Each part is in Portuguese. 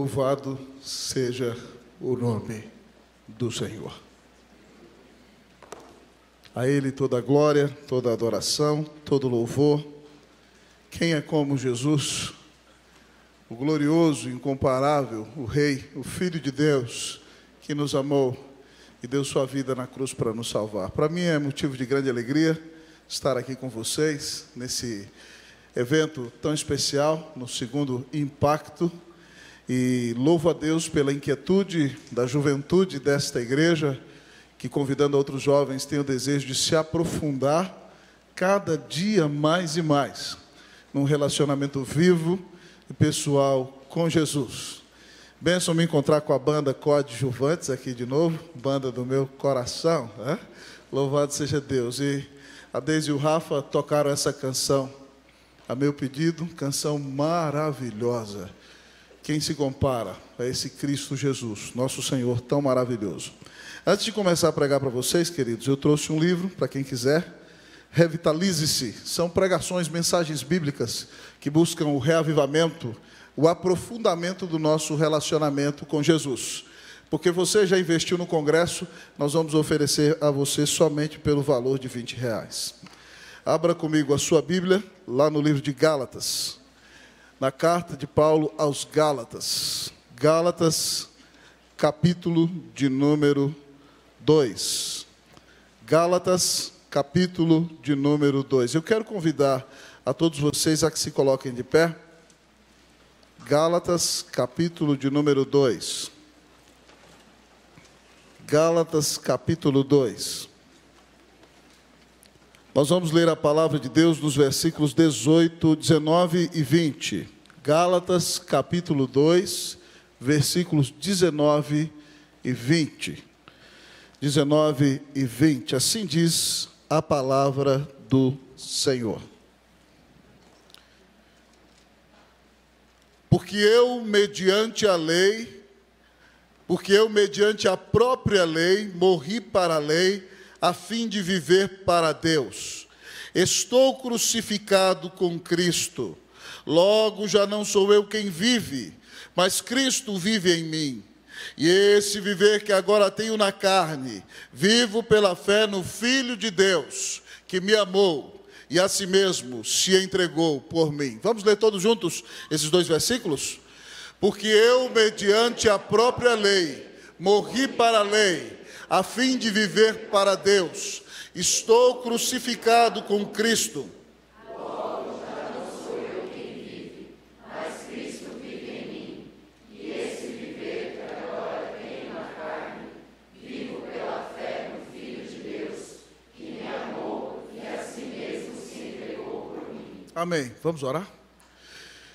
Louvado seja o nome do Senhor. A Ele toda a glória, toda a adoração, todo o louvor. Quem é como Jesus, o glorioso, incomparável, o Rei, o Filho de Deus, que nos amou e deu sua vida na cruz para nos salvar. Para mim é motivo de grande alegria estar aqui com vocês, nesse evento tão especial, no segundo Impacto. E louvo a Deus pela inquietude da juventude desta igreja, que, convidando outros jovens, tem o desejo de se aprofundar cada dia mais e mais num relacionamento vivo e pessoal com Jesus. Benção me encontrar com a banda Coadjuvantes aqui de novo, banda do meu coração, né? Louvado seja Deus. E a Deise e o Rafa tocaram essa canção a meu pedido, canção maravilhosa. Quem se compara a esse Cristo Jesus, nosso Senhor tão maravilhoso. Antes de começar a pregar para vocês, queridos, eu trouxe um livro, para quem quiser, Revitalize-se. São pregações, mensagens bíblicas que buscam o reavivamento, o aprofundamento do nosso relacionamento com Jesus. Porque você já investiu no congresso, nós vamos oferecer a você somente pelo valor de R$20. Abra comigo a sua Bíblia, lá no livro de Gálatas. Na carta de Paulo aos Gálatas. Gálatas, capítulo de número 2. Gálatas, capítulo de número 2. Eu quero convidar a todos vocês a que se coloquem de pé. Gálatas, capítulo de número 2. Gálatas, capítulo 2. Nós vamos ler a palavra de Deus nos versículos 18, 19 e 20. Gálatas, capítulo 2, versículos 19 e 20. 19 e 20. Assim diz a palavra do Senhor. Porque eu, mediante a própria lei, morri para a lei, a fim de viver para Deus. Estou crucificado com Cristo. Logo já não sou eu quem vive, mas Cristo vive em mim. E esse viver que agora tenho na carne, vivo pela fé no Filho de Deus, que me amou e a si mesmo se entregou por mim. Vamos ler todos juntos esses dois versículos? Porque eu, mediante a própria lei, morri para a lei, a fim de viver para Deus. Estou crucificado com Cristo. Logo já não sou eu quem vive, mas Cristo vive em mim. E esse viver que agora tenho na carne, vivo pela fé no Filho de Deus, que me amou e a si mesmo se entregou por mim. Amém. Vamos orar?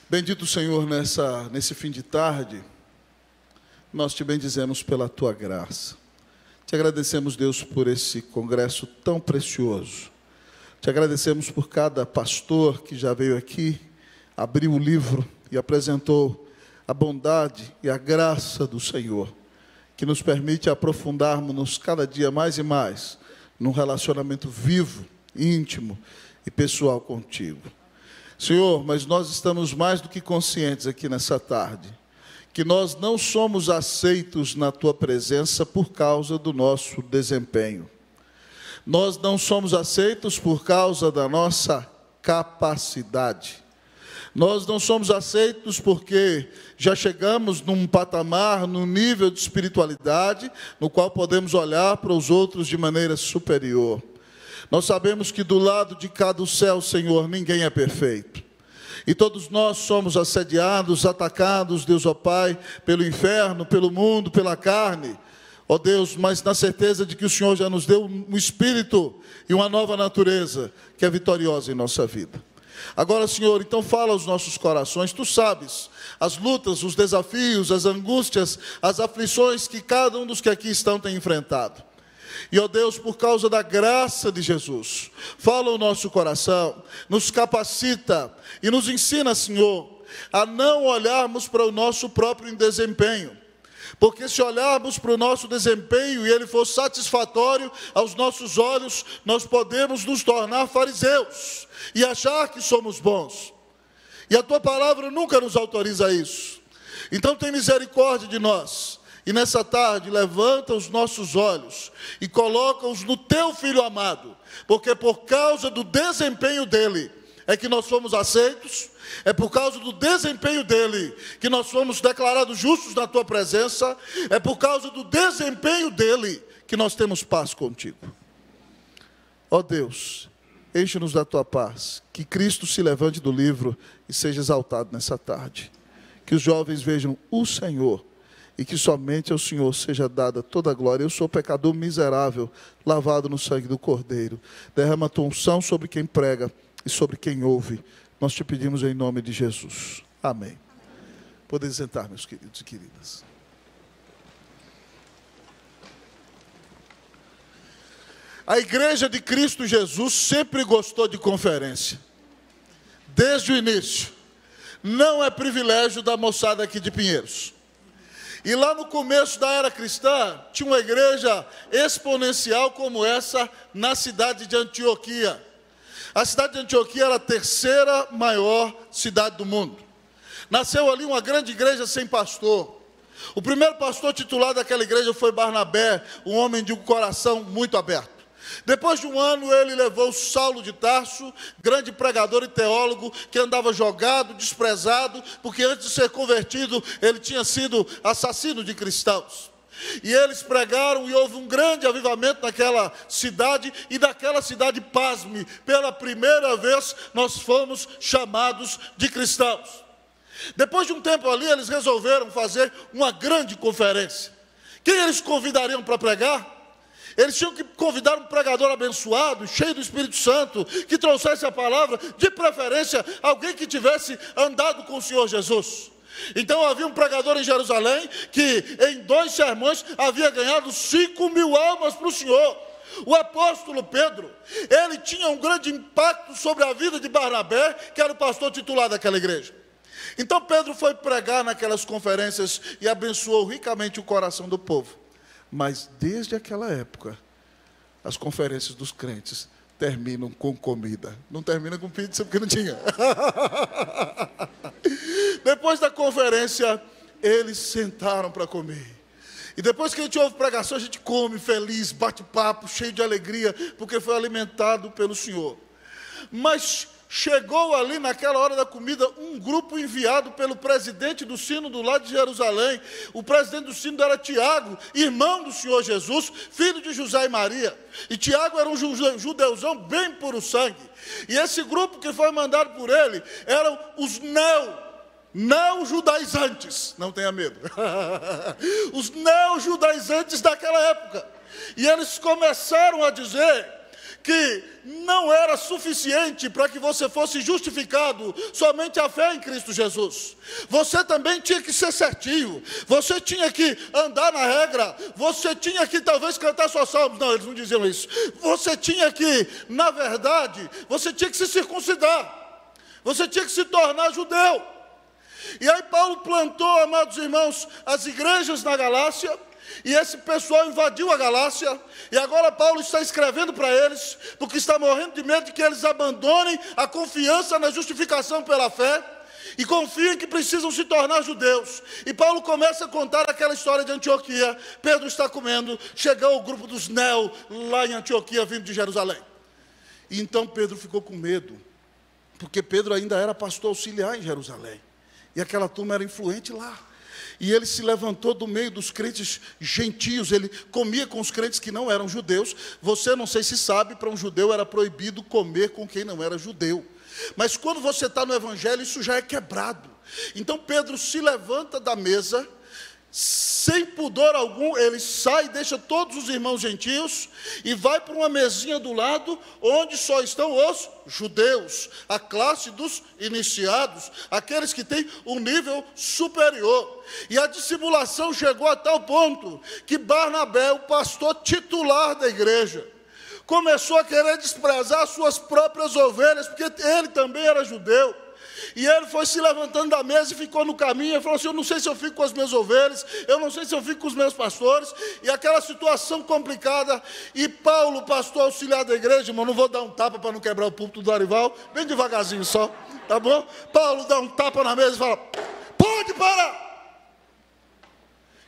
Bendito Senhor, nesse fim de tarde, nós te bendizemos pela tua graça. Te agradecemos, Deus, por esse congresso tão precioso. Te agradecemos por cada pastor que já veio aqui, abriu o livro e apresentou a bondade e a graça do Senhor, que nos permite aprofundarmos cada dia mais e mais num relacionamento vivo, íntimo e pessoal contigo. Senhor, mas nós estamos mais do que conscientes aqui nessa tarde, que nós não somos aceitos na tua presença por causa do nosso desempenho. Nós não somos aceitos por causa da nossa capacidade. Nós não somos aceitos porque já chegamos num patamar, num nível de espiritualidade, no qual podemos olhar para os outros de maneira superior. Nós sabemos que do lado de cá do céu, Senhor, ninguém é perfeito. E todos nós somos assediados, atacados, Deus, ó Pai, pelo inferno, pelo mundo, pela carne. Ó Deus, mas na certeza de que o Senhor já nos deu um espírito e uma nova natureza que é vitoriosa em nossa vida. Agora, Senhor, então fala aos nossos corações. Tu sabes as lutas, os desafios, as angústias, as aflições que cada um dos que aqui estão tem enfrentado. E, ó Deus, por causa da graça de Jesus, fala o nosso coração, nos capacita e nos ensina, Senhor, a não olharmos para o nosso próprio desempenho. Porque se olharmos para o nosso desempenho e ele for satisfatório aos nossos olhos, nós podemos nos tornar fariseus e achar que somos bons. E a tua palavra nunca nos autoriza isso. Então tem misericórdia de nós. E nessa tarde, levanta os nossos olhos e coloca-os no teu Filho amado. Porque por causa do desempenho dele é que nós fomos aceitos. É por causa do desempenho dele que nós fomos declarados justos na tua presença. É por causa do desempenho dele que nós temos paz contigo. Ó Deus, enche-nos da tua paz. Que Cristo se levante do livro e seja exaltado nessa tarde. Que os jovens vejam o Senhor e que somente ao Senhor seja dada toda a glória. Eu sou pecador miserável, lavado no sangue do Cordeiro. Derrama a tua unção sobre quem prega e sobre quem ouve. Nós te pedimos em nome de Jesus. Amém. Podem sentar, meus queridos e queridas. A Igreja de Cristo Jesus sempre gostou de conferência. Desde o início. Não é privilégio da moçada aqui de Pinheiros. E lá no começo da era cristã, tinha uma igreja exponencial como essa na cidade de Antioquia. A cidade de Antioquia era a terceira maior cidade do mundo. Nasceu ali uma grande igreja sem pastor. O primeiro pastor titular daquela igreja foi Barnabé, um homem de um coração muito aberto. Depois de um ano, ele levou Saulo de Tarso, grande pregador e teólogo, que andava jogado, desprezado, porque antes de ser convertido, ele tinha sido assassino de cristãos. E eles pregaram e houve um grande avivamento naquela cidade, e daquela cidade, pasme, pela primeira vez nós fomos chamados de cristãos. Depois de um tempo ali, eles resolveram fazer uma grande conferência. Quem eles convidariam para pregar? Eles tinham que convidar um pregador abençoado, cheio do Espírito Santo, que trouxesse a palavra, de preferência, alguém que tivesse andado com o Senhor Jesus. Então havia um pregador em Jerusalém, que em 2 sermões havia ganhado 5.000 almas para o Senhor. O apóstolo Pedro, ele tinha um grande impacto sobre a vida de Barnabé, que era o pastor titular daquela igreja. Então Pedro foi pregar naquelas conferências e abençoou ricamente o coração do povo. Mas desde aquela época, as conferências dos crentes terminam com comida. Não termina com pizza porque não tinha. Depois da conferência, eles sentaram para comer. E depois que a gente ouve pregação, a gente come feliz, bate papo, cheio de alegria, porque foi alimentado pelo Senhor. Mas chegou ali naquela hora da comida um grupo enviado pelo presidente do Sínodo lá de Jerusalém. O presidente do Sínodo era Tiago, irmão do Senhor Jesus, filho de José e Maria. E Tiago era um judeuzão bem puro sangue. E esse grupo que foi mandado por ele eram os neo-judaizantes. Não tenha medo. Os neo-judaizantes daquela época. E eles começaram a dizer que não era suficiente para que você fosse justificado somente a fé em Cristo Jesus. Você também tinha que ser certinho, você tinha que andar na regra, você tinha que talvez cantar só salmos. Não, eles não diziam isso. Você tinha que, na verdade, você tinha que se circuncidar, você tinha que se tornar judeu. E aí Paulo plantou, amados irmãos, as igrejas na Galácia. E esse pessoal invadiu a Galácia, e agora Paulo está escrevendo para eles, porque está morrendo de medo de que eles abandonem a confiança na justificação pela fé, e confiem que precisam se tornar judeus. E Paulo começa a contar aquela história de Antioquia. Pedro está comendo, chegou o grupo dos Neo, lá em Antioquia, vindo de Jerusalém. E então Pedro ficou com medo, porque Pedro ainda era pastor auxiliar em Jerusalém, e aquela turma era influente lá. E ele se levantou do meio dos crentes gentios, ele comia com os crentes que não eram judeus. Você, não sei se sabe, para um judeu era proibido comer com quem não era judeu. Mas quando você está no evangelho, isso já é quebrado. Então Pedro se levanta da mesa, sem pudor algum, ele sai, deixa todos os irmãos gentios e vai para uma mesinha do lado, onde só estão os judeus, a classe dos iniciados, aqueles que têm um nível superior. E a dissimulação chegou a tal ponto que Barnabé, o pastor titular da igreja, começou a querer desprezar as suas próprias ovelhas, porque ele também era judeu. E ele foi se levantando da mesa e ficou no caminho. Ele falou assim: eu não sei se eu fico com as minhas ovelhas, eu não sei se eu fico com os meus pastores. E aquela situação complicada. E Paulo, pastor auxiliar da igreja, irmão, não vou dar um tapa para não quebrar o púlpito do Arival, bem devagarzinho só, tá bom? Paulo dá um tapa na mesa e fala: pode parar!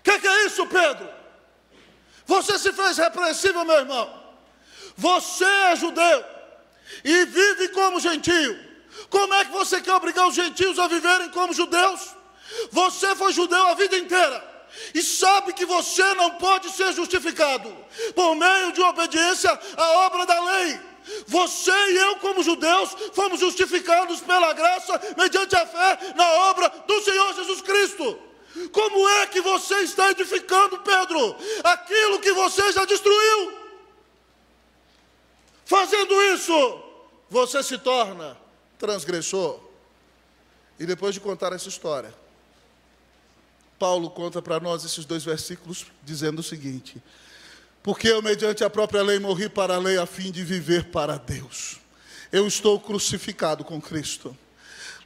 Que é isso, Pedro? Você se fez repreensível, meu irmão. Você é judeu e vive como gentio. Como é que você quer obrigar os gentios a viverem como judeus? Você foi judeu a vida inteira e sabe que você não pode ser justificado por meio de obediência à obra da lei. Você e eu, como judeus, fomos justificados pela graça mediante a fé na obra do Senhor Jesus Cristo. Como é que você está edificando, Pedro, aquilo que você já destruiu? Fazendo isso, você se torna transgressor. E depois de contar essa história, Paulo conta para nós esses 2 versículos, dizendo o seguinte: porque eu, mediante a própria lei, morri para a lei a fim de viver para Deus. Eu estou crucificado com Cristo.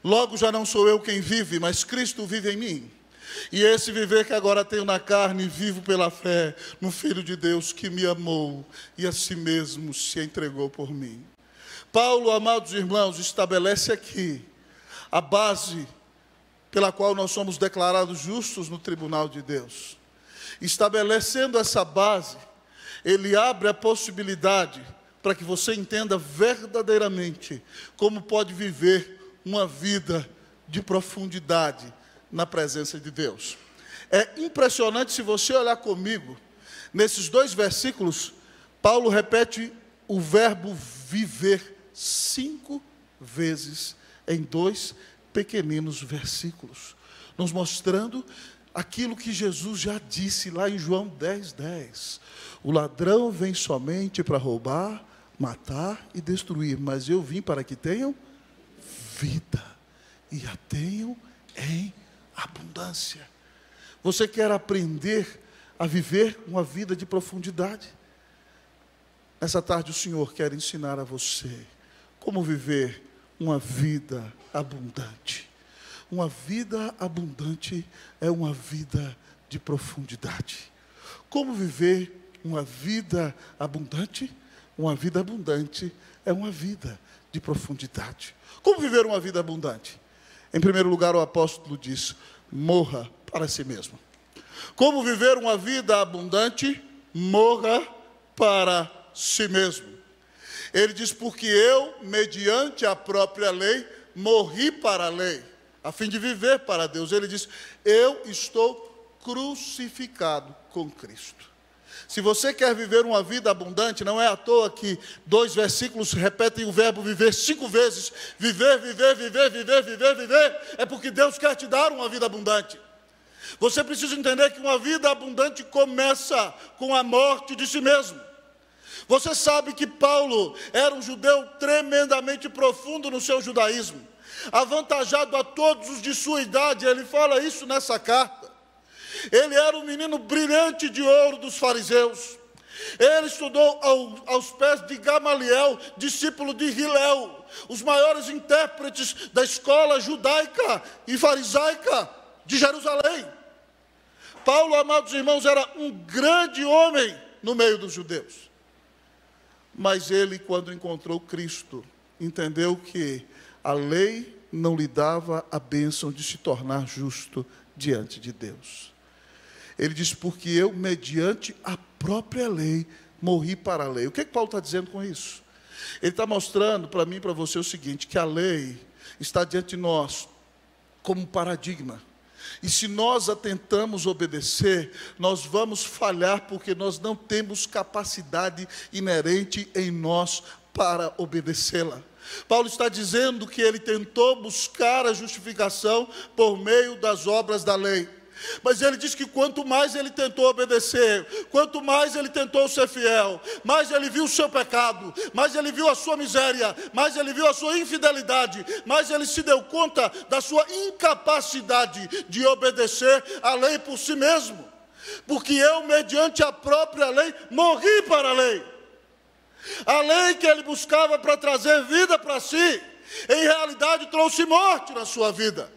Logo já não sou eu quem vive, mas Cristo vive em mim. E esse viver que agora tenho na carne, vivo pela fé no Filho de Deus que me amou e a si mesmo se entregou por mim. Paulo, amados irmãos, estabelece aqui a base pela qual nós somos declarados justos no tribunal de Deus. Estabelecendo essa base, ele abre a possibilidade para que você entenda verdadeiramente como pode viver uma vida de profundidade na presença de Deus. É impressionante, se você olhar comigo, nesses 2 versículos, Paulo repete o verbo viver 5 vezes em 2 pequeninos versículos, nos mostrando aquilo que Jesus já disse lá em João 10:10. O ladrão vem somente para roubar, matar e destruir, mas eu vim para que tenham vida e a tenham em abundância. Você quer aprender a viver uma vida de profundidade? Essa tarde o Senhor quer ensinar a você como viver uma vida abundante. Uma vida abundante é uma vida de profundidade. Como viver uma vida abundante? Uma vida abundante é uma vida de profundidade. Como viver uma vida abundante? Em primeiro lugar, o apóstolo diz: morra para si mesmo. Como viver uma vida abundante? Morra para si mesmo. Ele diz: porque eu, mediante a própria lei, morri para a lei, a fim de viver para Deus. Ele diz: eu estou crucificado com Cristo. Se você quer viver uma vida abundante, não é à toa que 2 versículos repetem o verbo viver 5 vezes. Viver, viver, viver, viver, viver, viver. É porque Deus quer te dar uma vida abundante. Você precisa entender que uma vida abundante começa com a morte de si mesmo. Você sabe que Paulo era um judeu tremendamente profundo no seu judaísmo, avantajado a todos os de sua idade. Ele fala isso nessa carta. Ele era um menino brilhante de ouro dos fariseus. Ele estudou aos pés de Gamaliel, discípulo de Hilel, os maiores intérpretes da escola judaica e farisaica de Jerusalém. Paulo, amados irmãos, era um grande homem no meio dos judeus. Mas ele, quando encontrou Cristo, entendeu que a lei não lhe dava a bênção de se tornar justo diante de Deus. Ele diz: porque eu, mediante a própria lei, morri para a lei. O que Paulo está dizendo com isso? Ele está mostrando para mim e para você o seguinte: que a lei está diante de nós como um paradigma. E se nós a tentamos obedecer, nós vamos falhar, porque nós não temos capacidade inerente em nós para obedecê-la. Paulo está dizendo que ele tentou buscar a justificação por meio das obras da lei. Mas ele diz que quanto mais ele tentou obedecer, quanto mais ele tentou ser fiel, mais ele viu o seu pecado, mais ele viu a sua miséria, mais ele viu a sua infidelidade, mais ele se deu conta da sua incapacidade de obedecer a lei por si mesmo. Porque eu, mediante a própria lei, morri para a lei. A lei que ele buscava para trazer vida para si, em realidade trouxe morte na sua vida.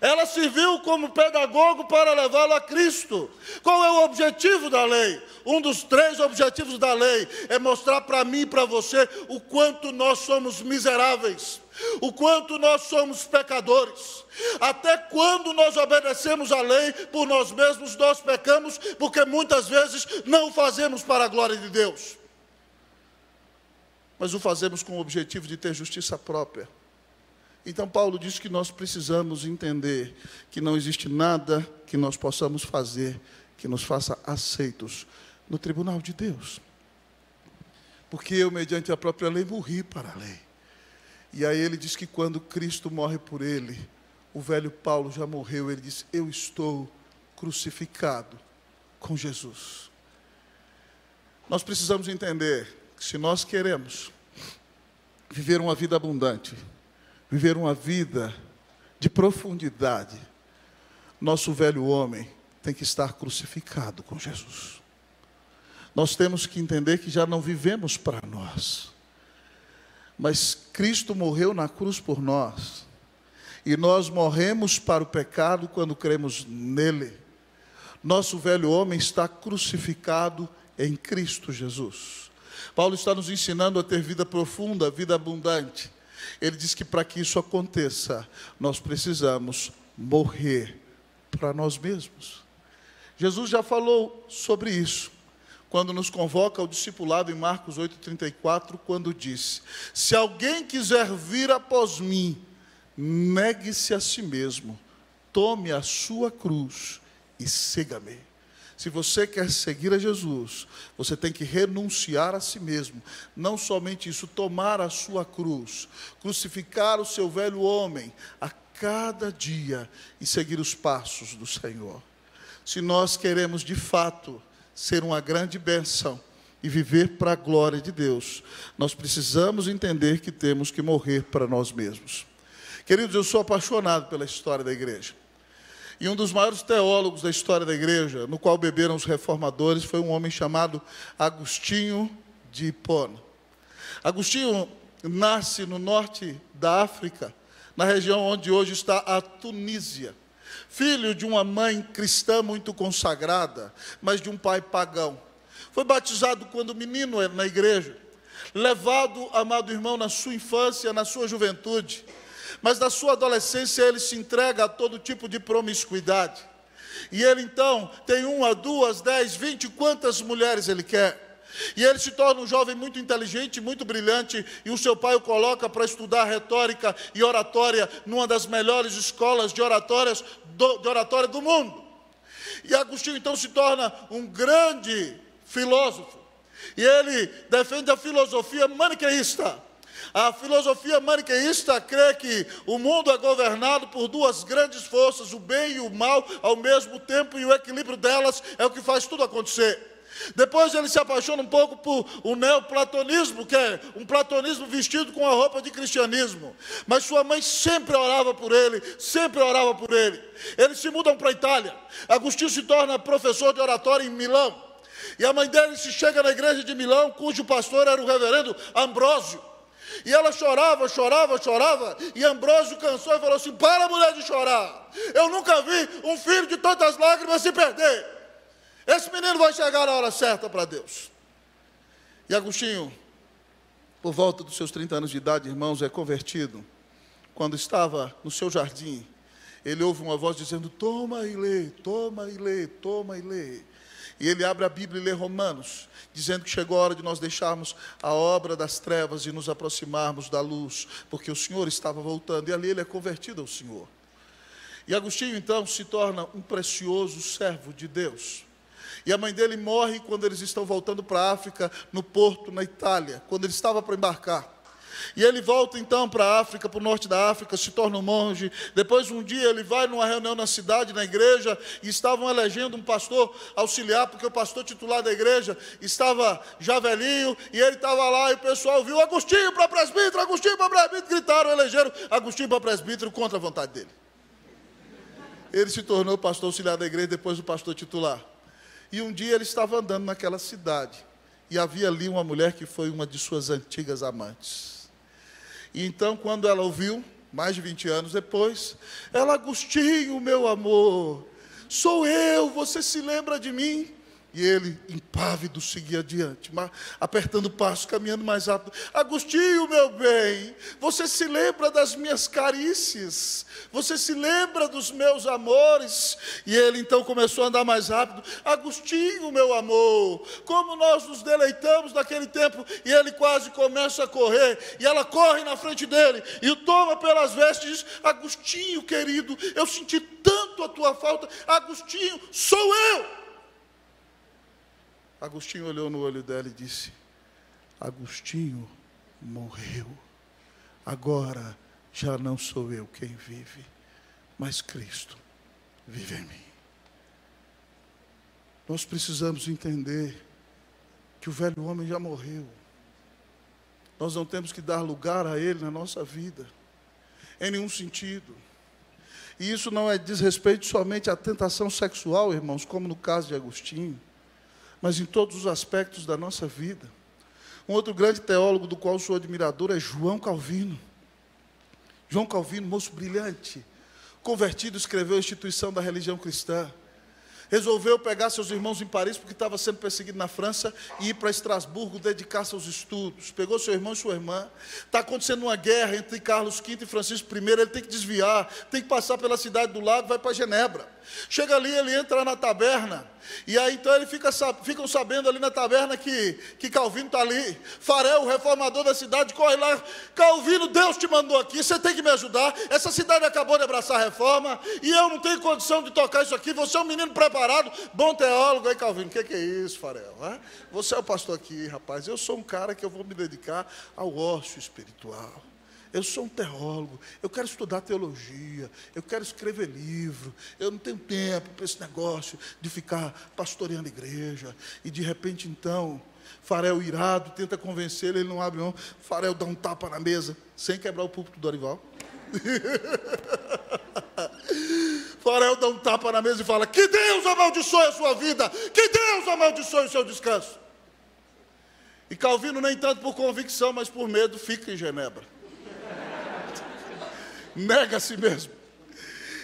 Ela serviu como pedagogo para levá-lo a Cristo. Qual é o objetivo da lei? Um dos 3 objetivos da lei é mostrar para mim e para você o quanto nós somos miseráveis, o quanto nós somos pecadores. Até quando nós obedecemos a lei por nós mesmos, nós pecamos, porque muitas vezes não o fazemos para a glória de Deus, mas o fazemos com o objetivo de ter justiça própria. Então Paulo diz que nós precisamos entender que não existe nada que nós possamos fazer que nos faça aceitos no tribunal de Deus. Porque eu, mediante a própria lei, morri para a lei. E aí ele diz que quando Cristo morre por ele, o velho Paulo já morreu, ele diz: eu estou crucificado com Jesus. Nós precisamos entender que se nós queremos viver uma vida abundante, viver uma vida de profundidade, nosso velho homem tem que estar crucificado com Jesus. Nós temos que entender que já não vivemos para nós, mas Cristo morreu na cruz por nós, e nós morremos para o pecado quando cremos nele. Nosso velho homem está crucificado em Cristo Jesus. Paulo está nos ensinando a ter vida profunda, vida abundante. Ele diz que para que isso aconteça, nós precisamos morrer para nós mesmos. Jesus já falou sobre isso, quando nos convoca ao discipulado em Marcos 8,34, quando disse: se alguém quiser vir após mim, negue-se a si mesmo, tome a sua cruz e siga-me. Se você quer seguir a Jesus, você tem que renunciar a si mesmo. Não somente isso, tomar a sua cruz, crucificar o seu velho homem a cada dia e seguir os passos do Senhor. Se nós queremos de fato ser uma grande bênção e viver para a glória de Deus, nós precisamos entender que temos que morrer para nós mesmos. Queridos, eu sou apaixonado pela história da igreja. E um dos maiores teólogos da história da igreja, no qual beberam os reformadores, foi um homem chamado Agostinho de Hipona. Agostinho nasce no norte da África, na região onde hoje está a Tunísia. Filho de uma mãe cristã muito consagrada, mas de um pai pagão. Foi batizado quando menino na igreja, levado, amado irmão, na sua infância, na sua juventude. Mas na sua adolescência ele se entrega a todo tipo de promiscuidade. E ele então tem 1, 2, 10, 20, quantas mulheres ele quer. E ele se torna um jovem muito inteligente, muito brilhante, e o seu pai o coloca para estudar retórica e oratória numa das melhores escolas de oratória do mundo. E Agostinho então se torna um grande filósofo. E ele defende a filosofia maniqueísta. A filosofia maniqueísta crê que o mundo é governado por 2 grandes forças, o bem e o mal, ao mesmo tempo, e o equilíbrio delas é o que faz tudo acontecer. Depois ele se apaixona um pouco por o neoplatonismo, que é um platonismo vestido com a roupa de cristianismo. Mas sua mãe sempre orava por ele, sempre orava por ele. Eles se mudam para a Itália. Agostinho se torna professor de oratória em Milão. E a mãe dele se chega na igreja de Milão, cujo pastor era o reverendo Ambrósio. E ela chorava, e Ambrósio cansou e falou assim: para, mulher, de chorar. Eu nunca vi um filho de tantas lágrimas se perder. Esse menino vai chegar na hora certa para Deus. E Agostinho, por volta dos seus 30 anos de idade, irmãos, é convertido. Quando estava no seu jardim, ele ouve uma voz dizendo: toma e lê, toma e lê, toma e lê. E ele abre a Bíblia e lê Romanos, dizendo que chegou a hora de nós deixarmos a obra das trevas e nos aproximarmos da luz, porque o Senhor estava voltando. E ali ele é convertido ao Senhor. E Agostinho, então, se torna um precioso servo de Deus. E a mãe dele morre quando eles estão voltando para a África, no porto, na Itália, quando ele estava para embarcar. E ele volta então para a África, para o norte da África, se torna um monge. Depois um dia ele vai numa reunião na cidade, na igreja, e estavam elegendo um pastor auxiliar, porque o pastor titular da igreja estava já velhinho, e ele estava lá, e o pessoal viu: Agostinho para presbítero, Agostinho para presbítero, gritaram, elegeram Agostinho para presbítero contra a vontade dele. Ele se tornou pastor auxiliar da igreja, depois do pastor titular. E um dia ele estava andando naquela cidade, e havia ali uma mulher que foi uma de suas antigas amantes. E então, quando ela o viu, mais de 20 anos depois, ela: Agostinho, meu amor, sou eu, você se lembra de mim? E ele, impávido, seguia adiante, apertando o passo, caminhando mais rápido. Agostinho, meu bem, você se lembra das minhas carícias? Você se lembra dos meus amores? E ele então começou a andar mais rápido. Agostinho, meu amor, como nós nos deleitamos naquele tempo. E ele quase começa a correr, e ela corre na frente dele, e o toma pelas vestes e diz: Agostinho, querido, eu senti tanto a tua falta. Agostinho, sou eu. Agostinho olhou no olho dela e disse: Agostinho morreu. Agora já não sou eu quem vive, mas Cristo vive em mim. Nós precisamos entender que o velho homem já morreu. Nós não temos que dar lugar a ele na nossa vida, em nenhum sentido. E isso não é desrespeito somente à tentação sexual, irmãos, como no caso de Agostinho, mas em todos os aspectos da nossa vida. Um outro grande teólogo do qual sou admirador é João Calvino. João Calvino, moço brilhante, convertido, escreveu a Instituição da Religião Cristã. Resolveu pegar seus irmãos em Paris, porque estava sendo perseguido na França, e ir para Estrasburgo dedicar-se aos estudos. Pegou seu irmão e sua irmã. Está acontecendo uma guerra entre Carlos V e Francisco I, ele tem que desviar, tem que passar pela cidade do lago, vai para Genebra. Chega ali, ele entra na taberna, e aí então ficam sabendo ali na taberna que Calvino está ali. Farel, o reformador da cidade, corre lá: Calvino, Deus te mandou aqui, você tem que me ajudar, essa cidade acabou de abraçar a reforma, e eu não tenho condição de tocar isso aqui, você é um menino preparado, bom teólogo. Aí Calvino: o que é isso, Farel? Você é o pastor aqui, rapaz, eu sou um cara que eu vou me dedicar ao ócio espiritual. Eu sou um teólogo, eu quero estudar teologia, eu quero escrever livro, eu não tenho tempo para esse negócio de ficar pastoreando igreja. E de repente então, Farel irado, tenta convencê-lo, ele não abre mão. Farel dá um tapa na mesa, sem quebrar o púlpito do Dorival. Farel dá um tapa na mesa e fala: que Deus amaldiçoe a sua vida, que Deus amaldiçoe o seu descanso. E Calvino, nem tanto por convicção, mas por medo, fica em Genebra. Nega a si mesmo.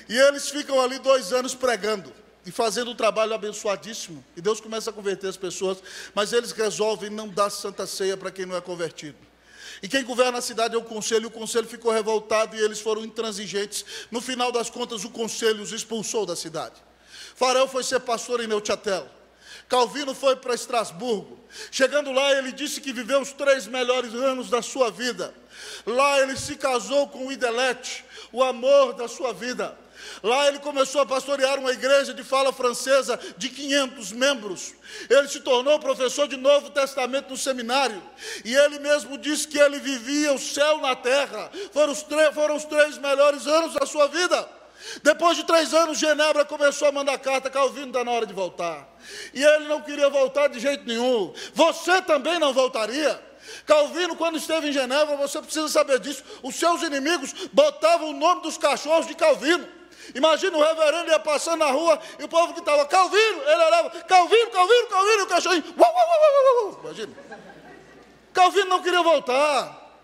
E eles ficam ali 2 anos pregando e fazendo um trabalho abençoadíssimo. E Deus começa a converter as pessoas, mas eles resolvem não dar santa ceia para quem não é convertido. E quem governa a cidade é o conselho, e o conselho ficou revoltado e eles foram intransigentes. No final das contas, o conselho os expulsou da cidade. Farel foi ser pastor em Neuchâtel. Calvino foi para Estrasburgo. Chegando lá, ele disse que viveu os 3 melhores anos da sua vida. Lá ele se casou com Idelete, o amor da sua vida. Lá ele começou a pastorear uma igreja de fala francesa de 500 membros. Ele se tornou professor de Novo Testamento no seminário. E ele mesmo disse que ele vivia o céu na terra. Foram os 3 melhores anos da sua vida. Depois de 3 anos, Genebra começou a mandar carta: Calvino, está na hora de voltar. E ele não queria voltar de jeito nenhum. Você também não voltaria. Calvino, quando esteve em Genebra, você precisa saber disso, os seus inimigos botavam o nome dos cachorros de Calvino. Imagina, o reverendo ia passando na rua e o povo que estava: Calvino, ele olhava: Calvino, Calvino, Calvino, e o cachorrinho: uau, uau, uau, uau. Imagina. Calvino não queria voltar.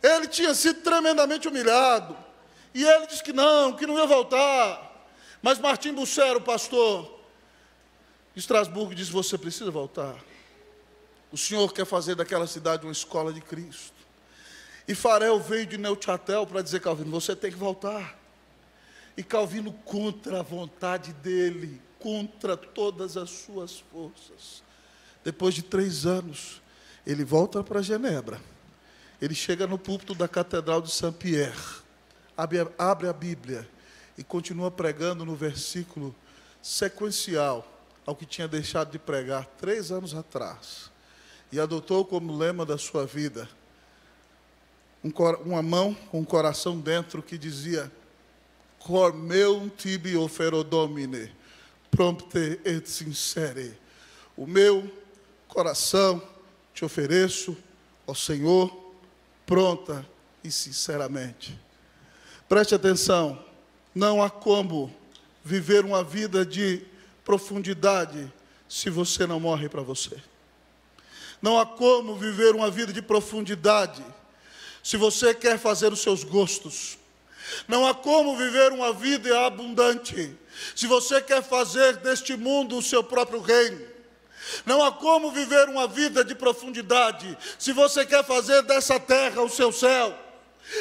Ele tinha sido tremendamente humilhado. E ele disse que não ia voltar. Mas Martim Bucer, o pastor de Estrasburgo, disse: você precisa voltar. O Senhor quer fazer daquela cidade uma escola de Cristo. E Farel veio de Neuchâtel para dizer: Calvino, você tem que voltar. E Calvino, contra a vontade dele, contra todas as suas forças, depois de 3 anos, ele volta para Genebra. Ele chega no púlpito da Catedral de Saint-Pierre, abre a Bíblia e continua pregando no versículo sequencial ao que tinha deixado de pregar 3 anos atrás. E adotou como lema da sua vida uma mão com um coração dentro que dizia: Cor meum tibi ofero Domine, prompte et sincere. O meu coração te ofereço, ó Senhor, pronta e sinceramente. Preste atenção, não há como viver uma vida de profundidade se você não morre para você. Não há como viver uma vida de profundidade se você quer fazer os seus gostos. Não há como viver uma vida abundante se você quer fazer deste mundo o seu próprio reino. Não há como viver uma vida de profundidade se você quer fazer dessa terra o seu céu.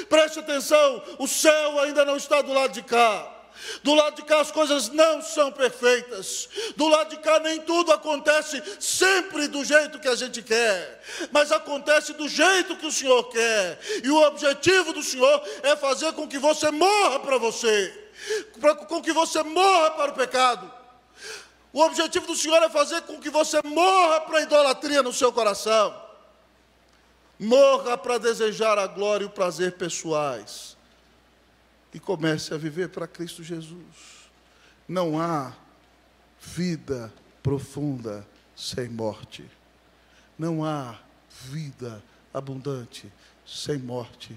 Preste atenção, o céu ainda não está do lado de cá. Do lado de cá as coisas não são perfeitas. Do lado de cá nem tudo acontece sempre do jeito que a gente quer, mas acontece do jeito que o Senhor quer. E o objetivo do Senhor é fazer com que você morra para você, com que você morra para o pecado. O objetivo do Senhor é fazer com que você morra para a idolatria no seu coração. Morra para desejar a glória e o prazer pessoais. E comece a viver para Cristo Jesus. Não há vida profunda sem morte. Não há vida abundante sem morte.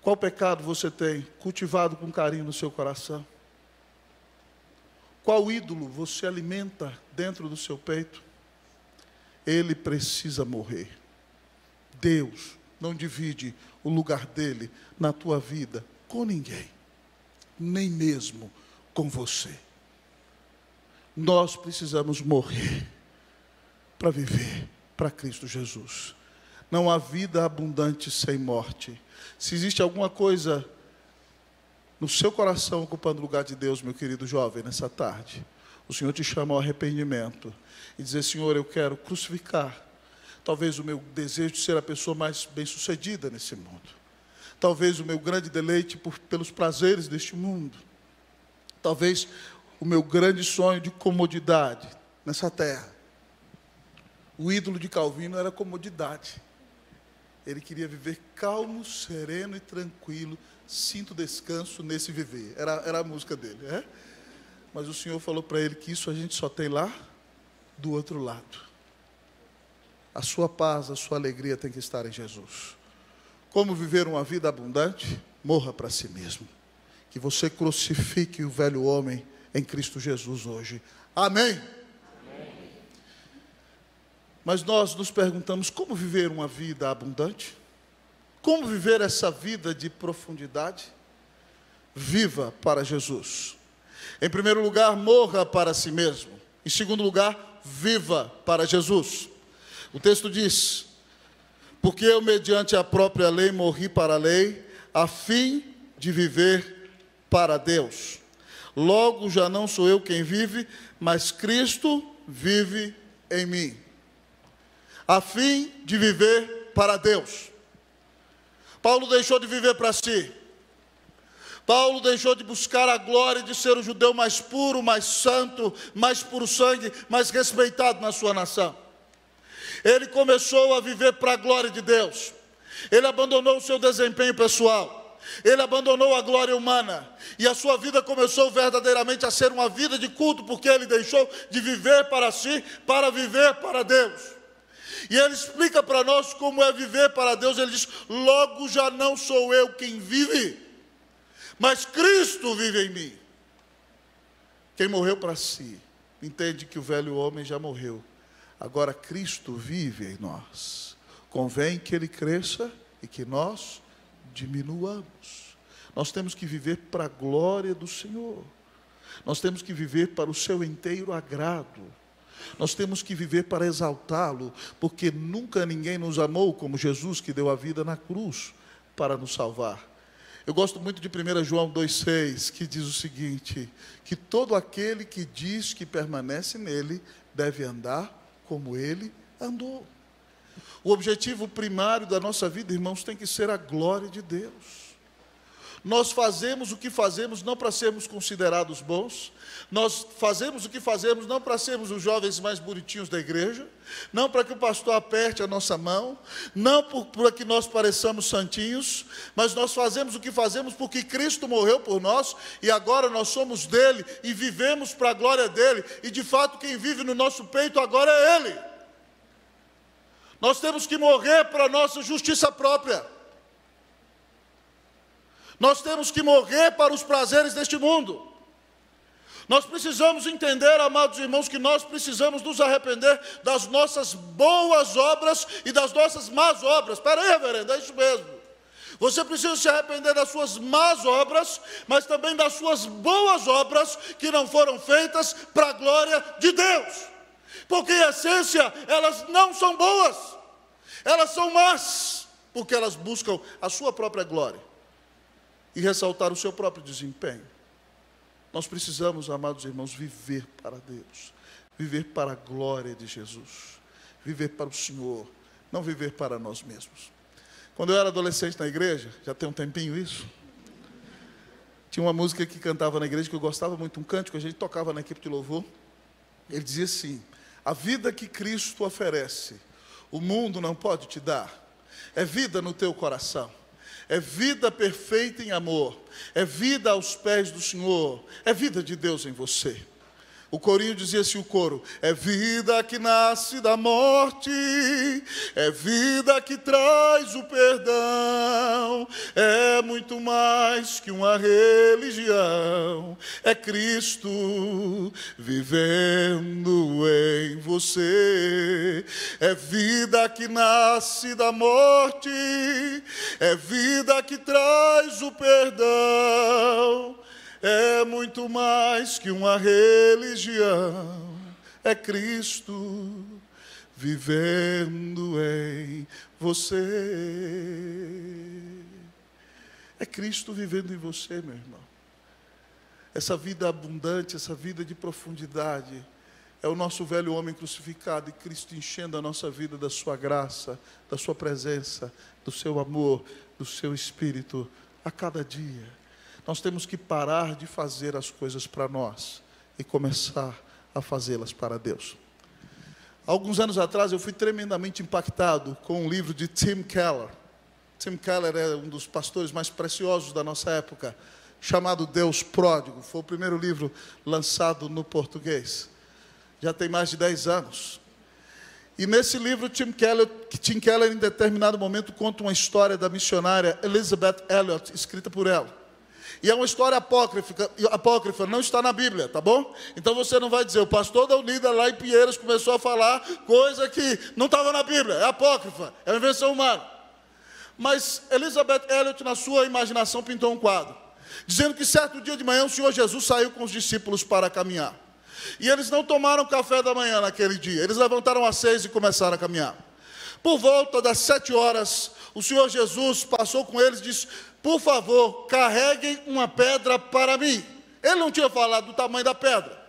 Qual pecado você tem cultivado com carinho no seu coração? Qual ídolo você alimenta dentro do seu peito? Ele precisa morrer. Deus não divide o lugar dele na tua vida com ninguém, nem mesmo com você. Nós precisamos morrer para viver para Cristo Jesus. Não há vida abundante sem morte. Se existe alguma coisa no seu coração ocupando o lugar de Deus, meu querido jovem, nessa tarde, o Senhor te chama ao arrependimento e dizer: Senhor, eu quero crucificar talvez o meu desejo de ser a pessoa mais bem-sucedida nesse mundo. Talvez o meu grande deleite pelos prazeres deste mundo. Talvez o meu grande sonho de comodidade nessa terra. O ídolo de Calvino era comodidade. Ele queria viver calmo, sereno e tranquilo. Sinto descanso nesse viver. Era a música dele. Mas o Senhor falou para ele que isso a gente só tem lá do outro lado. A sua paz, a sua alegria tem que estar em Jesus. Como viver uma vida abundante? Morra para si mesmo. Que você crucifique o velho homem em Cristo Jesus hoje. Amém? Amém. Mas nós nos perguntamos: como viver uma vida abundante? Como viver essa vida de profundidade? Viva para Jesus. Em primeiro lugar, morra para si mesmo. Em segundo lugar, viva para Jesus. O texto diz: porque eu, mediante a própria lei, morri para a lei, a fim de viver para Deus. Logo, já não sou eu quem vive, mas Cristo vive em mim. A fim de viver para Deus. Paulo deixou de viver para si. Paulo deixou de buscar a glória de ser o judeu mais puro, mais santo, mais puro sangue, mais respeitado na sua nação. Ele começou a viver para a glória de Deus. Ele abandonou o seu desempenho pessoal. Ele abandonou a glória humana. E a sua vida começou verdadeiramente a ser uma vida de culto, porque ele deixou de viver para si, para viver para Deus. E ele explica para nós como é viver para Deus. Ele diz: logo já não sou eu quem vive, mas Cristo vive em mim. Quem morreu para si, entende que o velho homem já morreu. Agora Cristo vive em nós. Convém que Ele cresça e que nós diminuamos. Nós temos que viver para a glória do Senhor. Nós temos que viver para o seu inteiro agrado. Nós temos que viver para exaltá-lo, porque nunca ninguém nos amou como Jesus, que deu a vida na cruz para nos salvar. Eu gosto muito de 1 João 2,6, que diz o seguinte: que todo aquele que diz que permanece nele deve andar como ele andou. O objetivo primário da nossa vida, irmãos, tem que ser a glória de Deus. Nós fazemos o que fazemos não para sermos considerados bons. Nós fazemos o que fazemos não para sermos os jovens mais bonitinhos da igreja, não para que o pastor aperte a nossa mão, não para que nós pareçamos santinhos, mas nós fazemos o que fazemos porque Cristo morreu por nós e agora nós somos dele e vivemos para a glória dele. E de fato quem vive no nosso peito agora é ele. Nós temos que morrer para a nossa justiça própria. Nós temos que morrer para os prazeres deste mundo. Nós precisamos entender, amados irmãos, que nós precisamos nos arrepender das nossas boas obras e das nossas más obras. Espera aí, reverendo, é isso mesmo. Você precisa se arrepender das suas más obras, mas também das suas boas obras que não foram feitas para a glória de Deus. Porque em essência elas não são boas, elas são más, porque elas buscam a sua própria glória e ressaltar o seu próprio desempenho. Nós precisamos, amados irmãos, viver para Deus, viver para a glória de Jesus, viver para o Senhor, não viver para nós mesmos. Quando eu era adolescente na igreja, já tem um tempinho isso, tinha uma música que cantava na igreja que eu gostava muito, um cântico, a gente tocava na equipe de louvor. Ele dizia assim: a vida que Cristo oferece, o mundo não pode te dar. É vida no teu coração, é vida perfeita em amor, é vida aos pés do Senhor, é vida de Deus em você. O corinho dizia assim, o coro: é vida que nasce da morte, é vida que traz o perdão, é muito mais que uma religião, é Cristo vivendo em você. É vida que nasce da morte, é vida que traz o perdão, é muito mais que uma religião, é Cristo vivendo em você. É Cristo vivendo em você, meu irmão. Essa vida abundante, essa vida de profundidade, é o nosso velho homem crucificado e Cristo enchendo a nossa vida da sua graça, da sua presença, do seu amor, do seu Espírito a cada dia. Nós temos que parar de fazer as coisas para nós e começar a fazê-las para Deus. Alguns anos atrás eu fui tremendamente impactado com um livro de Tim Keller. Tim Keller é um dos pastores mais preciosos da nossa época, chamado Deus Pródigo. Foi o primeiro livro lançado no português. Já tem mais de 10 anos. E nesse livro, Tim Keller, em determinado momento, conta uma história da missionária Elisabeth Elliot, escrita por ela. E é uma história apócrifa, não está na Bíblia, tá bom? Então você não vai dizer, o pastor da Unida lá em Pinheiros começou a falar coisa que não estava na Bíblia, é apócrifa, é uma invenção humana. Mas Elisabeth Elliot, na sua imaginação, pintou um quadro, dizendo que certo dia de manhã o Senhor Jesus saiu com os discípulos para caminhar. E eles não tomaram café da manhã naquele dia, eles levantaram às 6 e começaram a caminhar. Por volta das 7 horas, o Senhor Jesus passou com eles e disse: por favor, carreguem uma pedra para mim. Ele não tinha falado do tamanho da pedra.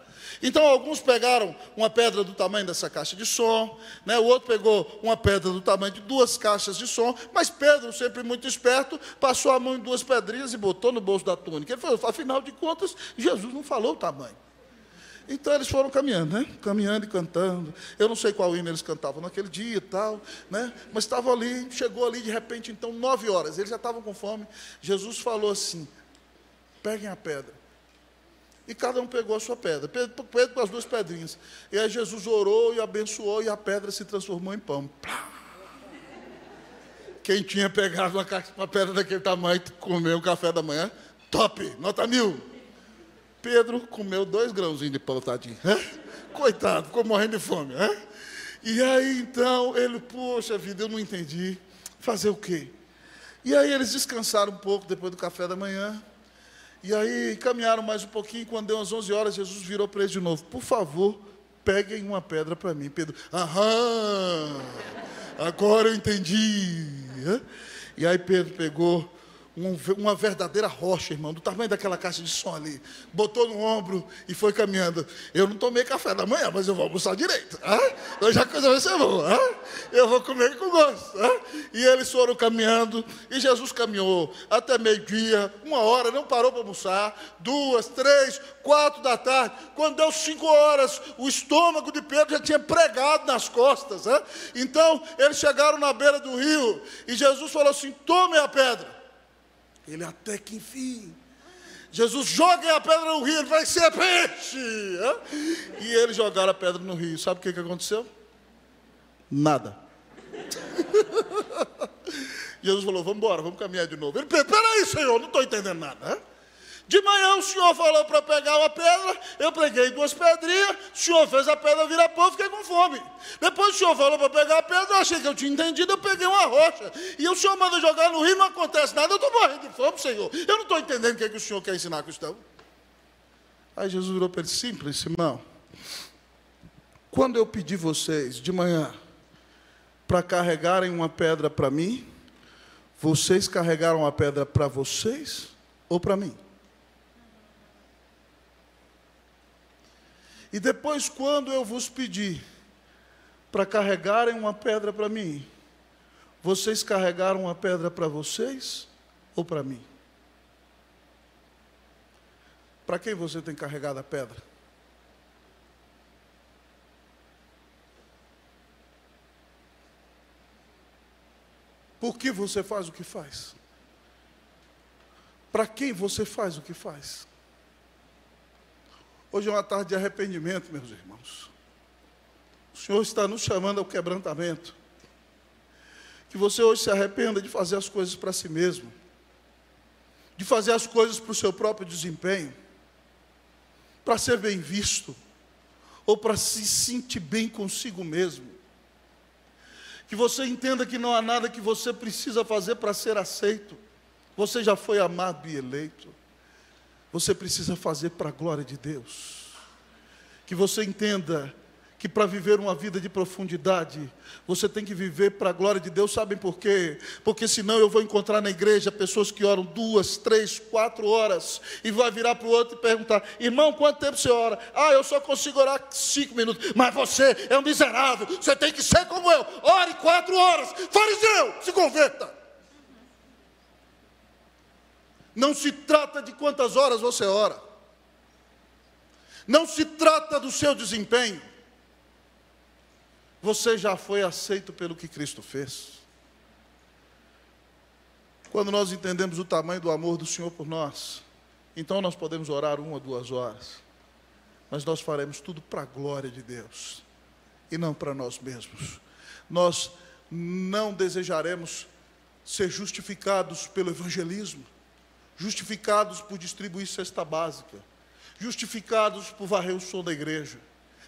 Então alguns pegaram uma pedra do tamanho dessa caixa de som, né? O outro pegou uma pedra do tamanho de 2 caixas de som, mas Pedro, sempre muito esperto, passou a mão em 2 pedrinhas e botou no bolso da túnica. Ele falou: afinal de contas, Jesus não falou o tamanho. Então eles foram caminhando, né? Caminhando e cantando. Eu não sei qual hino eles cantavam naquele dia e tal, né? Mas estavam ali, chegou ali de repente, então 9 horas, eles já estavam com fome. Jesus falou assim: peguem a pedra. E cada um pegou a sua pedra. Pedro com as 2 pedrinhas. E aí Jesus orou e abençoou e a pedra se transformou em pão. Quem tinha pegado uma pedra daquele tamanho e comeu um café da manhã, top, nota 1000. Pedro comeu 2 grãozinhos de pão, tadinho. Coitado, ficou morrendo de fome. E aí, então, ele, poxa vida, eu não entendi. Fazer o quê? E aí eles descansaram um pouco depois do café da manhã. E aí caminharam mais um pouquinho. Quando deu umas 11 horas, Jesus virou para eles de novo: por favor, peguem uma pedra para mim. Pedro: aham, agora eu entendi. E aí Pedro pegou uma verdadeira rocha, irmão, do tamanho daquela caixa de som ali, botou no ombro e foi caminhando. Eu não tomei café da manhã, mas eu vou almoçar direito. Hoje a coisa vai ser boa. Eu vou comer com gosto. E eles foram caminhando, e Jesus caminhou até meio-dia, 1 hora, não parou para almoçar, 2, 3, 4 da tarde. Quando deu 5 horas, o estômago de Pedro já tinha pregado nas costas. Então, eles chegaram na beira do rio, e Jesus falou assim: tome a pedra. Ele: até que enfim. Jesus: joguem a pedra no rio, ele vai ser peixe. E eles jogaram a pedra no rio. Sabe o que aconteceu? Nada. Jesus falou: vamos embora, vamos caminhar de novo. Ele: peraí, Senhor, não estou entendendo nada. De manhã o senhor falou para pegar uma pedra, eu peguei 2 pedrinhas, o senhor fez a pedra virar pão, fiquei com fome. Depois o senhor falou para pegar a pedra, eu achei que eu tinha entendido, eu peguei uma rocha. E o senhor manda jogar no rio, não acontece nada, eu estou morrendo de fome, Senhor. Eu não estou entendendo o que o senhor quer ensinar, cristão. Aí Jesus virou para ele: simples, Simão. Quando eu pedi vocês de manhã para carregarem uma pedra para mim, vocês carregaram a pedra para vocês ou para mim? E depois, quando eu vos pedi para carregarem uma pedra para mim, vocês carregaram uma pedra para vocês ou para mim? Para quem você tem carregado a pedra? Por que você faz o que faz? Para quem você faz o que faz? Hoje é uma tarde de arrependimento, meus irmãos. O Senhor está nos chamando ao quebrantamento. Que você hoje se arrependa de fazer as coisas para si mesmo, de fazer as coisas para o seu próprio desempenho, para ser bem visto, ou para se sentir bem consigo mesmo. Que você entenda que não há nada que você precisa fazer para ser aceito. Você já foi amado e eleito. Você precisa fazer para a glória de Deus. Que você entenda que para viver uma vida de profundidade, você tem que viver para a glória de Deus. Sabem por quê? Porque senão eu vou encontrar na igreja pessoas que oram 2, 3, 4 horas, e vai virar para o outro e perguntar: irmão, quanto tempo você ora? Ah, eu só consigo orar 5 minutos. Mas você é um miserável, você tem que ser como eu. Ore 4 horas, fariseu, se converta. Não se trata de quantas horas você ora. Não se trata do seu desempenho. Você já foi aceito pelo que Cristo fez. Quando nós entendemos o tamanho do amor do Senhor por nós, então nós podemos orar 1 ou 2 horas. Mas nós faremos tudo para a glória de Deus e não para nós mesmos. Nós não desejaremos ser justificados pelo evangelismo, justificados por distribuir cesta básica, justificados por varrer o chão da igreja.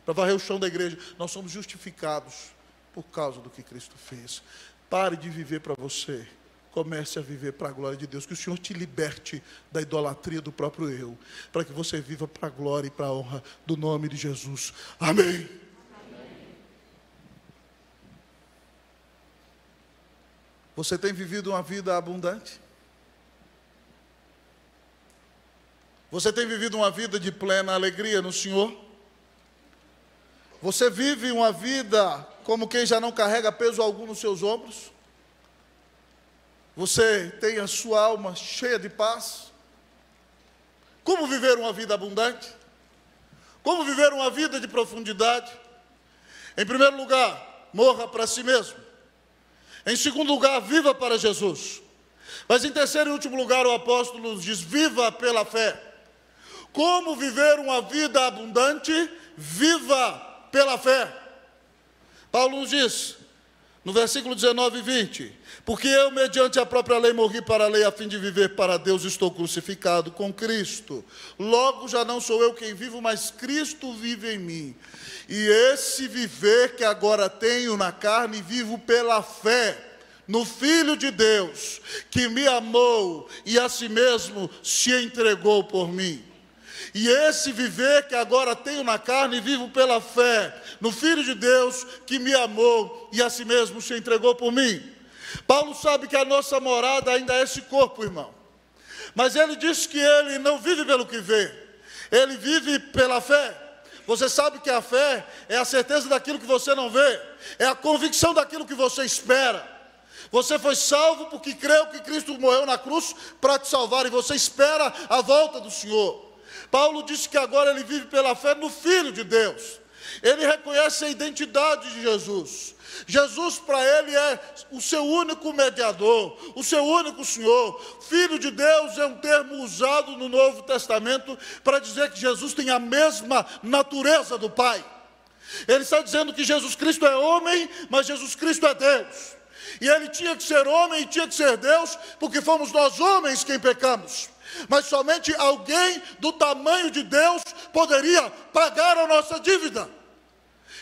Para varrer o chão da igreja, nós somos justificados por causa do que Cristo fez. Pare de viver para você, comece a viver para a glória de Deus. Que o Senhor te liberte da idolatria do próprio eu, para que você viva para a glória e para a honra do nome de Jesus. Amém. Amém. Você tem vivido uma vida abundante? Você tem vivido uma vida de plena alegria no Senhor? Você vive uma vida como quem já não carrega peso algum nos seus ombros? Você tem a sua alma cheia de paz? Como viver uma vida abundante? Como viver uma vida de profundidade? Em primeiro lugar, morra para si mesmo. Em segundo lugar, viva para Jesus. Mas em terceiro e último lugar, o apóstolo nos diz: viva pela fé. Como viver uma vida abundante? Viva pela fé. Paulo nos diz, no versículo 19 e 20: porque eu, mediante a própria lei, morri para a lei, a fim de viver para Deus, estou crucificado com Cristo. Logo já não sou eu quem vivo, mas Cristo vive em mim. E esse viver que agora tenho na carne, vivo pela fé no Filho de Deus, que me amou e a si mesmo se entregou por mim. E esse viver que agora tenho na carne, vivo pela fé no Filho de Deus, que me amou e a si mesmo se entregou por mim. Paulo sabe que a nossa morada ainda é esse corpo, irmão. Mas ele diz que ele não vive pelo que vê, ele vive pela fé. Você sabe que a fé é a certeza daquilo que você não vê, é a convicção daquilo que você espera. Você foi salvo porque creu que Cristo morreu na cruz para te salvar, e você espera a volta do Senhor. Paulo disse que agora ele vive pela fé no Filho de Deus. Ele reconhece a identidade de Jesus. Jesus para ele é o seu único mediador, o seu único Senhor. Filho de Deus é um termo usado no Novo Testamento para dizer que Jesus tem a mesma natureza do Pai. Ele está dizendo que Jesus Cristo é homem, mas Jesus Cristo é Deus. E ele tinha que ser homem e tinha que ser Deus, porque fomos nós homens quem pecamos. mas somente alguém do tamanho de Deus poderia pagar a nossa dívida.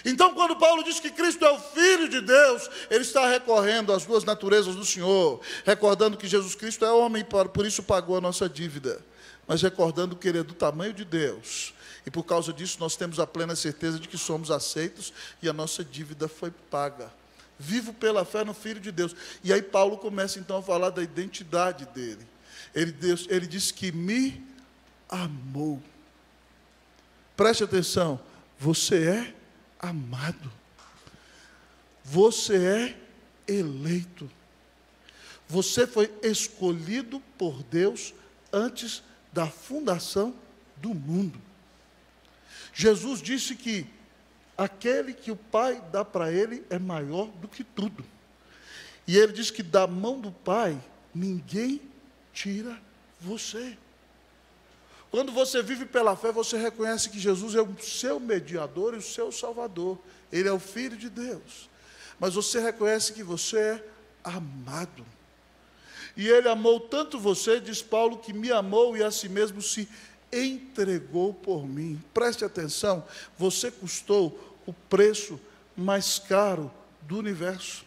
Então, quando Paulo diz que Cristo é o Filho de Deus, ele está recorrendo às duas naturezas do Senhor, recordando que Jesus Cristo é homem, por isso pagou a nossa dívida, mas recordando que ele é do tamanho de Deus, e por causa disso nós temos a plena certeza de que somos aceitos e a nossa dívida foi paga. Vivo pela fé no Filho de Deus. E aí Paulo começa então a falar da identidade dele. Ele diz que me amou. Preste atenção, você é amado. Você é eleito. Você foi escolhido por Deus antes da fundação do mundo. Jesus disse que aquele que o Pai dá para ele é maior do que tudo. E ele diz que da mão do Pai ninguém tira você. Quando você vive pela fé, você reconhece que Jesus é o seu mediador e o seu salvador. Ele é o Filho de Deus. Mas você reconhece que você é amado. E ele amou tanto você, diz Paulo, que me amou e a si mesmo se entregou por mim. Preste atenção, você custou o preço mais caro do universo.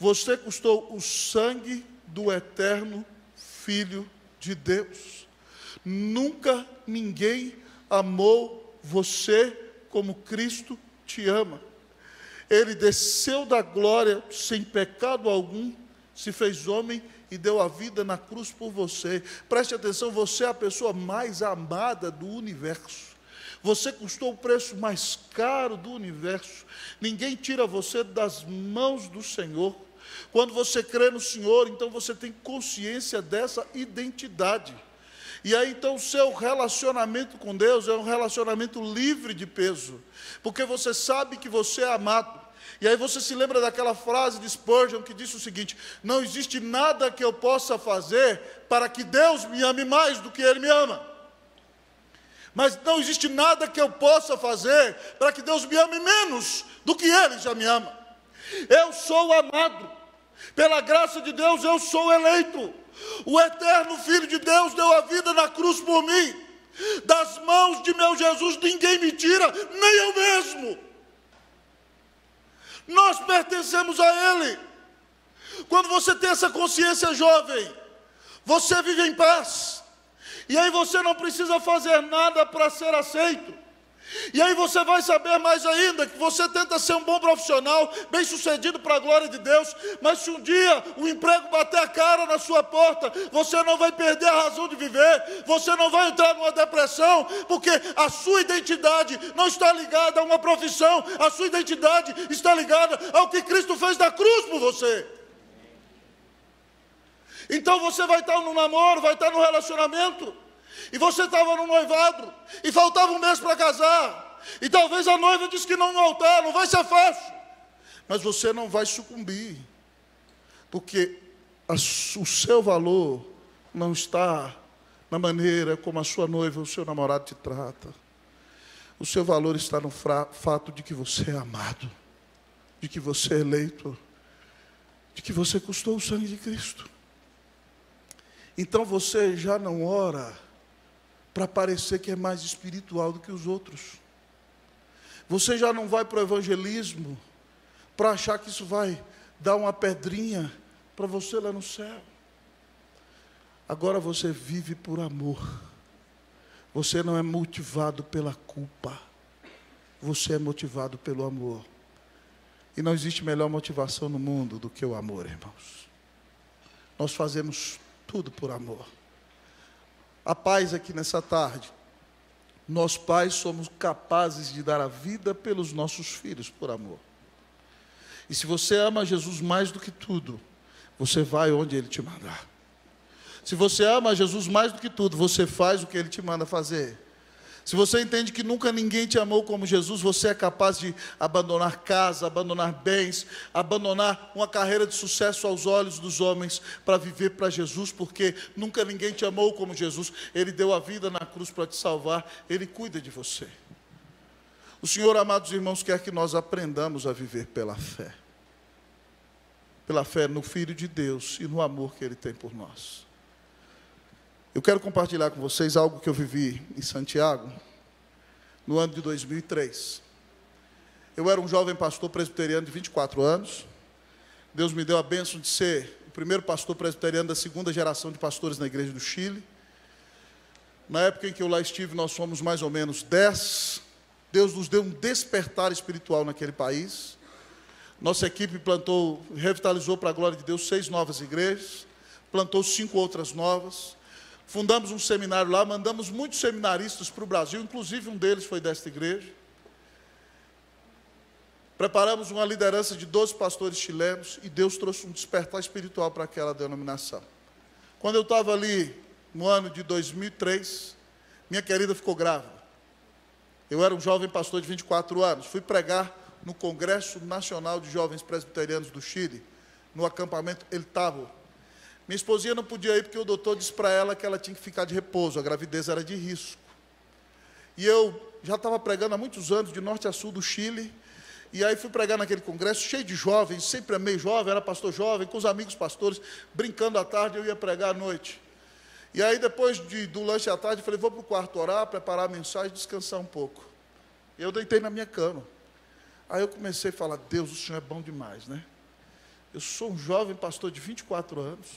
Você custou o sangue do eterno Filho de Deus. Nunca ninguém amou você como Cristo te ama. Ele desceu da glória sem pecado algum, se fez homem e deu a vida na cruz por você. Preste atenção, você é a pessoa mais amada do universo. Você custou o preço mais caro do universo. Ninguém tira você das mãos do Senhor. Quando você crê no Senhor, então você tem consciência dessa identidade. E aí então o seu relacionamento com Deus é um relacionamento livre de peso, porque você sabe que você é amado. E aí você se lembra daquela frase de Spurgeon que disse o seguinte: não existe nada que eu possa fazer para que Deus me ame mais do que Ele me ama. Mas não existe nada que eu possa fazer para que Deus me ame menos do que Ele já me ama. Eu sou amado. Pela graça de Deus eu sou eleito. O eterno Filho de Deus deu a vida na cruz por mim. Das mãos de meu Jesus ninguém me tira, nem eu mesmo. Nós pertencemos a Ele. Quando você tem essa consciência, jovem, você vive em paz. E aí você não precisa fazer nada para ser aceito. E aí você vai saber mais ainda que você tenta ser um bom profissional, bem sucedido para a glória de Deus, mas se um dia o emprego bater a cara na sua porta, você não vai perder a razão de viver, você não vai entrar numa depressão, porque a sua identidade não está ligada a uma profissão, a sua identidade está ligada ao que Cristo fez na cruz por você. Então você vai estar no namoro, vai estar no relacionamento, e você estava no noivado, e faltava um mês para casar, e talvez a noiva disse que não no altar, não vai ser fácil, mas você não vai sucumbir, porque o seu valor não está na maneira como a sua noiva ou o seu namorado te trata. O seu valor está no fato de que você é amado, de que você é eleito, de que você custou o sangue de Cristo. Então você já não ora para parecer que é mais espiritual do que os outros. Você já não vai para o evangelismo para achar que isso vai dar uma pedrinha para você lá no céu. Agora você vive por amor. Você não é motivado pela culpa. Você é motivado pelo amor. E não existe melhor motivação no mundo do que o amor, irmãos. Nós fazemos tudo por amor. A paz aqui nessa tarde. Nós pais somos capazes de dar a vida pelos nossos filhos por amor. E se você ama Jesus mais do que tudo, você vai onde Ele te mandar. Se você ama Jesus mais do que tudo, você faz o que Ele te manda fazer. Se você entende que nunca ninguém te amou como Jesus, você é capaz de abandonar casa, abandonar bens, abandonar uma carreira de sucesso aos olhos dos homens para viver para Jesus, porque nunca ninguém te amou como Jesus. Ele deu a vida na cruz para te salvar, Ele cuida de você. O Senhor, amados irmãos, quer que nós aprendamos a viver pela fé. Pela fé no Filho de Deus e no amor que Ele tem por nós. Eu quero compartilhar com vocês algo que eu vivi em Santiago, no ano de 2003. Eu era um jovem pastor presbiteriano de 24 anos. Deus me deu a bênção de ser o primeiro pastor presbiteriano da segunda geração de pastores na igreja do Chile. Na época em que eu lá estive, nós fomos mais ou menos 10. Deus nos deu um despertar espiritual naquele país. Nossa equipe revitalizou para a glória de Deus 6 novas igrejas, plantou 5 outras novas. Fundamos um seminário lá, mandamos muitos seminaristas para o Brasil, inclusive um deles foi desta igreja. Preparamos uma liderança de 12 pastores chilenos e Deus trouxe um despertar espiritual para aquela denominação. Quando eu estava ali, no ano de 2003, minha querida ficou grávida. Eu era um jovem pastor de 24 anos, fui pregar no Congresso Nacional de Jovens Presbiterianos do Chile, no acampamento El Tabo. Minha esposinha não podia ir porque o doutor disse para ela que ela tinha que ficar de repouso, a gravidez era de risco. E eu já estava pregando há muitos anos, de norte a sul do Chile, e aí fui pregar naquele congresso, cheio de jovens, sempre amei jovem, era pastor jovem, com os amigos pastores, brincando à tarde, eu ia pregar à noite. E aí depois do lanche à tarde, eu falei, vou para o quarto orar, preparar a mensagem, descansar um pouco. Eu deitei na minha cama. Aí eu comecei a falar, Deus, o Senhor é bom demais, né? Eu sou um jovem pastor de 24 anos,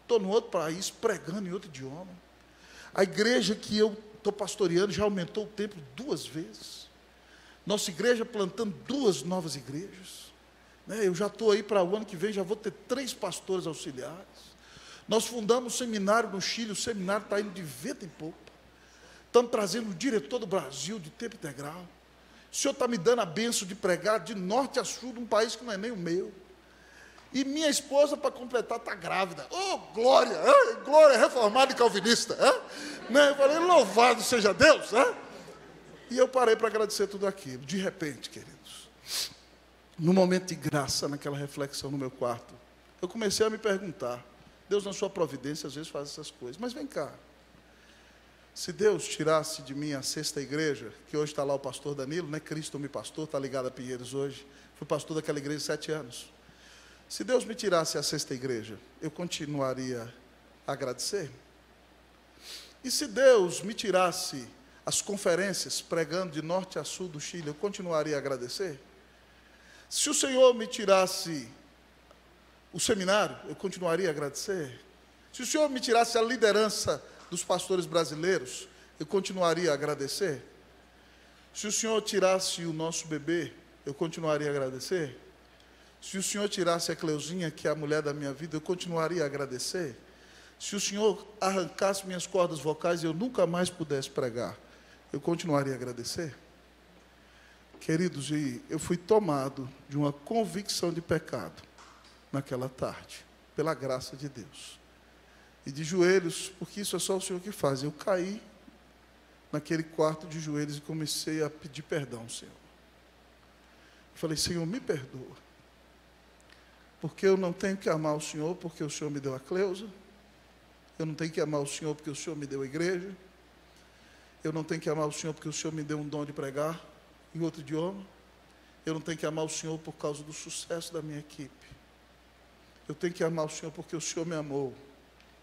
estou no outro país, pregando em outro idioma. A igreja que eu estou pastoreando já aumentou o templo 2 vezes. Nossa igreja plantando 2 novas igrejas. Eu já estou aí para o ano que vem, já vou ter 3 pastores auxiliares. Nós fundamos um seminário no Chile, o seminário está indo de vento em popa. Estamos trazendo o diretor do Brasil de tempo integral. O Senhor está me dando a bênção de pregar de norte a sul de um país que não é nem o meu. E minha esposa, para completar, está grávida. Oh, glória! Glória reformada e calvinista. Eu falei, louvado seja Deus. E eu parei para agradecer tudo aquilo. De repente, queridos, no momento de graça, naquela reflexão no meu quarto, eu comecei a me perguntar, Deus na sua providência às vezes faz essas coisas, mas vem cá, se Deus tirasse de mim a 6ª igreja, que hoje está lá o pastor Danilo, Cristo me pastor, está ligado a Pinheiros hoje, fui pastor daquela igreja 7 anos. Se Deus me tirasse a 6ª igreja, eu continuaria a agradecer? E se Deus me tirasse as conferências, pregando de norte a sul do Chile, eu continuaria a agradecer? Se o Senhor me tirasse o seminário, eu continuaria a agradecer? Se o Senhor me tirasse a liderança dos pastores brasileiros, eu continuaria a agradecer? Se o Senhor tirasse o nosso bebê, eu continuaria a agradecer? Se o Senhor tirasse a Cleuzinha, que é a mulher da minha vida, eu continuaria a agradecer? Se o Senhor arrancasse minhas cordas vocais e eu nunca mais pudesse pregar, eu continuaria a agradecer? Queridos, eu fui tomado de uma convicção de pecado naquela tarde, pela graça de Deus. E de joelhos, porque isso é só o Senhor que faz. Eu caí naquele quarto de joelhos e comecei a pedir perdão ao Senhor. Eu falei, Senhor, me perdoa. Porque eu não tenho que amar o Senhor porque o Senhor me deu a Cleusa. Eu não tenho que amar o Senhor porque o Senhor me deu a igreja. Eu não tenho que amar o Senhor porque o Senhor me deu um dom de pregar em outro idioma. Eu não tenho que amar o Senhor por causa do sucesso da minha equipe. Eu tenho que amar o Senhor porque o Senhor me amou.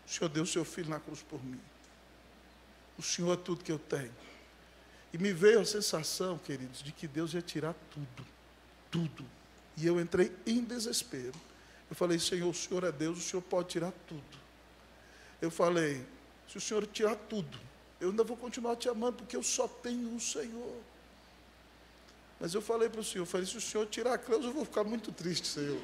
O Senhor deu o seu filho na cruz por mim. O Senhor é tudo que eu tenho. E me veio a sensação, queridos, de que Deus ia tirar tudo. Tudo. E eu entrei em desespero. Eu falei, Senhor, o Senhor é Deus, o Senhor pode tirar tudo. Eu falei, se o Senhor tirar tudo, eu ainda vou continuar te amando, porque eu só tenho o Senhor. Mas eu falei para o Senhor, se o Senhor tirar a Cleusa, eu vou ficar muito triste, Senhor.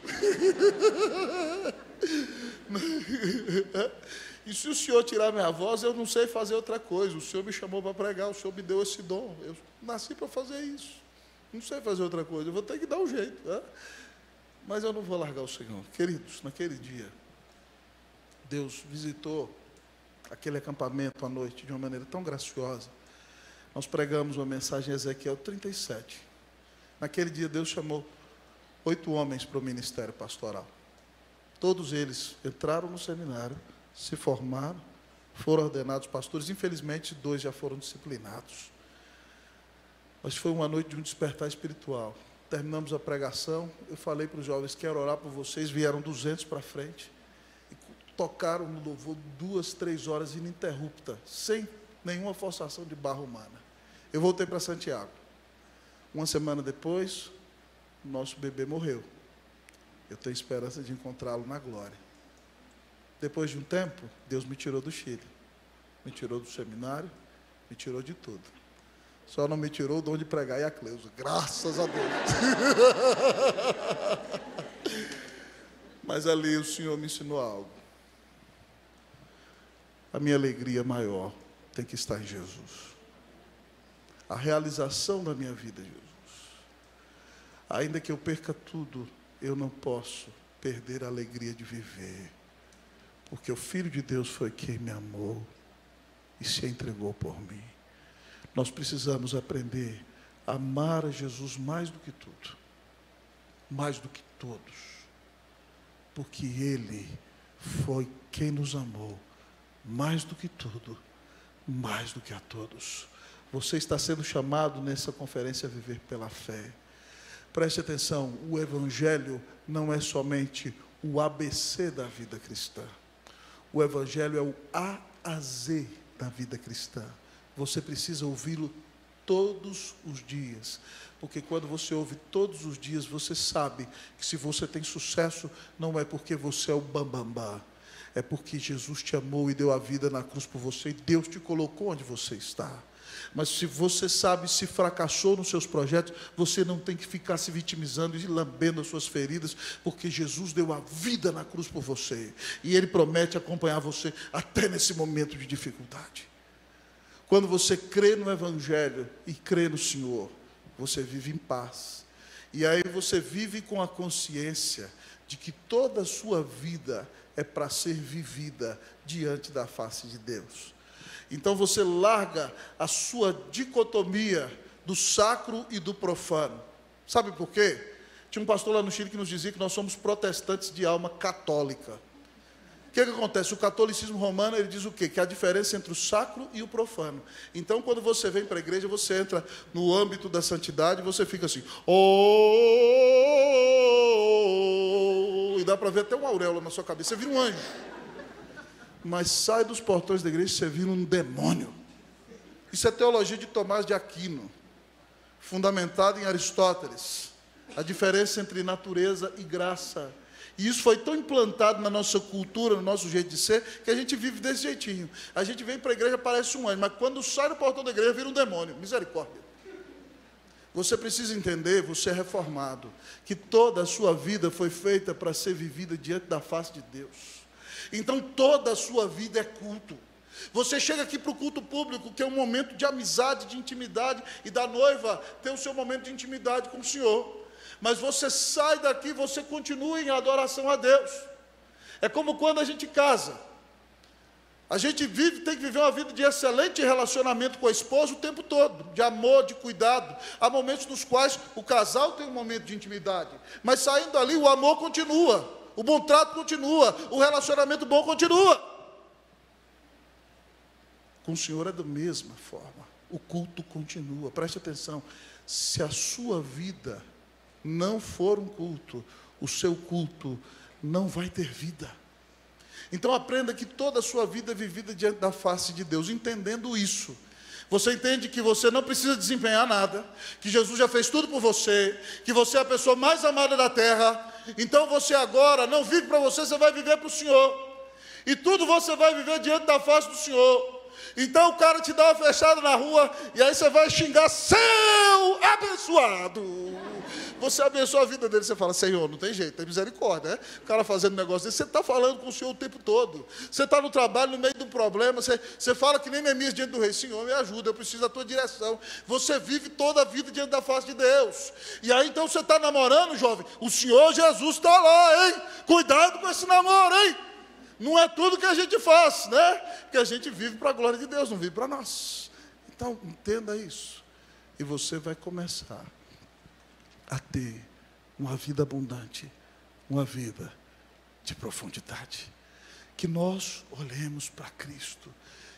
E se o Senhor tirar minha voz, eu não sei fazer outra coisa. O Senhor me chamou para pregar, o Senhor me deu esse dom. Eu nasci para fazer isso. Não sei fazer outra coisa, eu vou ter que dar um jeito. Mas eu não vou largar o Senhor. Queridos, naquele dia, Deus visitou aquele acampamento à noite de uma maneira tão graciosa. Nós pregamos uma mensagem em Ezequiel 37. Naquele dia, Deus chamou 8 homens para o ministério pastoral. Todos eles entraram no seminário, se formaram, foram ordenados pastores. Infelizmente, 2 já foram disciplinados. Mas foi uma noite de um despertar espiritual. Terminamos a pregação, eu falei para os jovens, quero orar por vocês, vieram 200 para frente. E tocaram no louvor 2, 3 horas ininterrupta, sem nenhuma forçação de barra humana. Eu voltei para Santiago. Uma semana depois, o nosso bebê morreu. Eu tenho esperança de encontrá-lo na glória. Depois de um tempo, Deus me tirou do Chile. Me tirou do seminário, me tirou de tudo. Só não me tirou o dom de pregar e a Cleusa. Graças a Deus. Mas ali o Senhor me ensinou algo. A minha alegria maior tem que estar em Jesus. A realização da minha vida é Jesus. Ainda que eu perca tudo, eu não posso perder a alegria de viver. Porque o Filho de Deus foi quem me amou e se entregou por mim. Nós precisamos aprender a amar a Jesus mais do que tudo. Mais do que todos. Porque Ele foi quem nos amou mais do que tudo, mais do que a todos. Você está sendo chamado nessa conferência a viver pela fé. Preste atenção, o Evangelho não é somente o ABC da vida cristã. O Evangelho é o A a Z da vida cristã. Você precisa ouvi-lo todos os dias. Porque quando você ouve todos os dias, você sabe que se você tem sucesso, não é porque você é o bambambam. É porque Jesus te amou e deu a vida na cruz por você. E Deus te colocou onde você está. Mas se você sabe, se fracassou nos seus projetos, você não tem que ficar se vitimizando e lambendo as suas feridas, porque Jesus deu a vida na cruz por você. E Ele promete acompanhar você até nesse momento de dificuldade. Quando você crê no Evangelho e crê no Senhor, você vive em paz. E aí você vive com a consciência de que toda a sua vida é para ser vivida diante da face de Deus. Então você larga a sua dicotomia do sacro e do profano. Sabe por quê? Tinha um pastor lá no Chile que nos dizia que nós somos protestantes de alma católica. O que acontece? O catolicismo romano, ele diz o quê? Que há diferença entre o sacro e o profano. Então, quando você vem para a igreja, você entra no âmbito da santidade, você fica assim, oh, e dá para ver até uma auréola na sua cabeça, você vira um anjo. Mas sai dos portões da igreja e você vira um demônio. Isso é teologia de Tomás de Aquino, fundamentada em Aristóteles. A diferença entre natureza e graça. E isso foi tão implantado na nossa cultura, no nosso jeito de ser, que a gente vive desse jeitinho. A gente vem para a igreja, parece um anjo, mas quando sai do portão da igreja, vira um demônio. Misericórdia. Você precisa entender, você é reformado, que toda a sua vida foi feita para ser vivida diante da face de Deus. Então toda a sua vida é culto. Você chega aqui para o culto público, que é um momento de amizade, de intimidade, e da noiva ter o seu momento de intimidade com o Senhor. Mas você sai daqui, você continua em adoração a Deus. É como quando a gente casa. A gente tem que viver uma vida de excelente relacionamento com a esposa o tempo todo, de amor, de cuidado. Há momentos nos quais o casal tem um momento de intimidade, mas saindo ali o amor continua. O bom trato continua, o relacionamento bom continua. Com o Senhor é da mesma forma. O culto continua. Preste atenção. Se a sua vida não for um culto, o seu culto não vai ter vida. Então aprenda que toda a sua vida é vivida diante da face de Deus. Entendendo isso, você entende que você não precisa desempenhar nada, que Jesus já fez tudo por você, que você é a pessoa mais amada da terra. Então você agora não vive para você, você vai viver para o Senhor. E tudo você vai viver diante da face do Senhor. Então o cara te dá uma fechada na rua, e aí você vai xingar, seu abençoado. Você abençoa a vida dele, você fala, Senhor, não tem jeito, tem misericórdia, né? O cara fazendo um negócio desse, você está falando com o Senhor o tempo todo. Você está no trabalho, no meio de um problema, você fala que nem Neemias diante do rei, Senhor, me ajuda, eu preciso da tua direção. Você vive toda a vida diante da face de Deus. E aí então você está namorando, jovem, o Senhor Jesus está lá, hein? Cuidado com esse namoro, hein? Não é tudo que a gente faz, né? Que a gente vive para a glória de Deus, não vive para nós. Então, entenda isso. E você vai começar a ter uma vida abundante, uma vida de profundidade. Que nós olhemos para Cristo,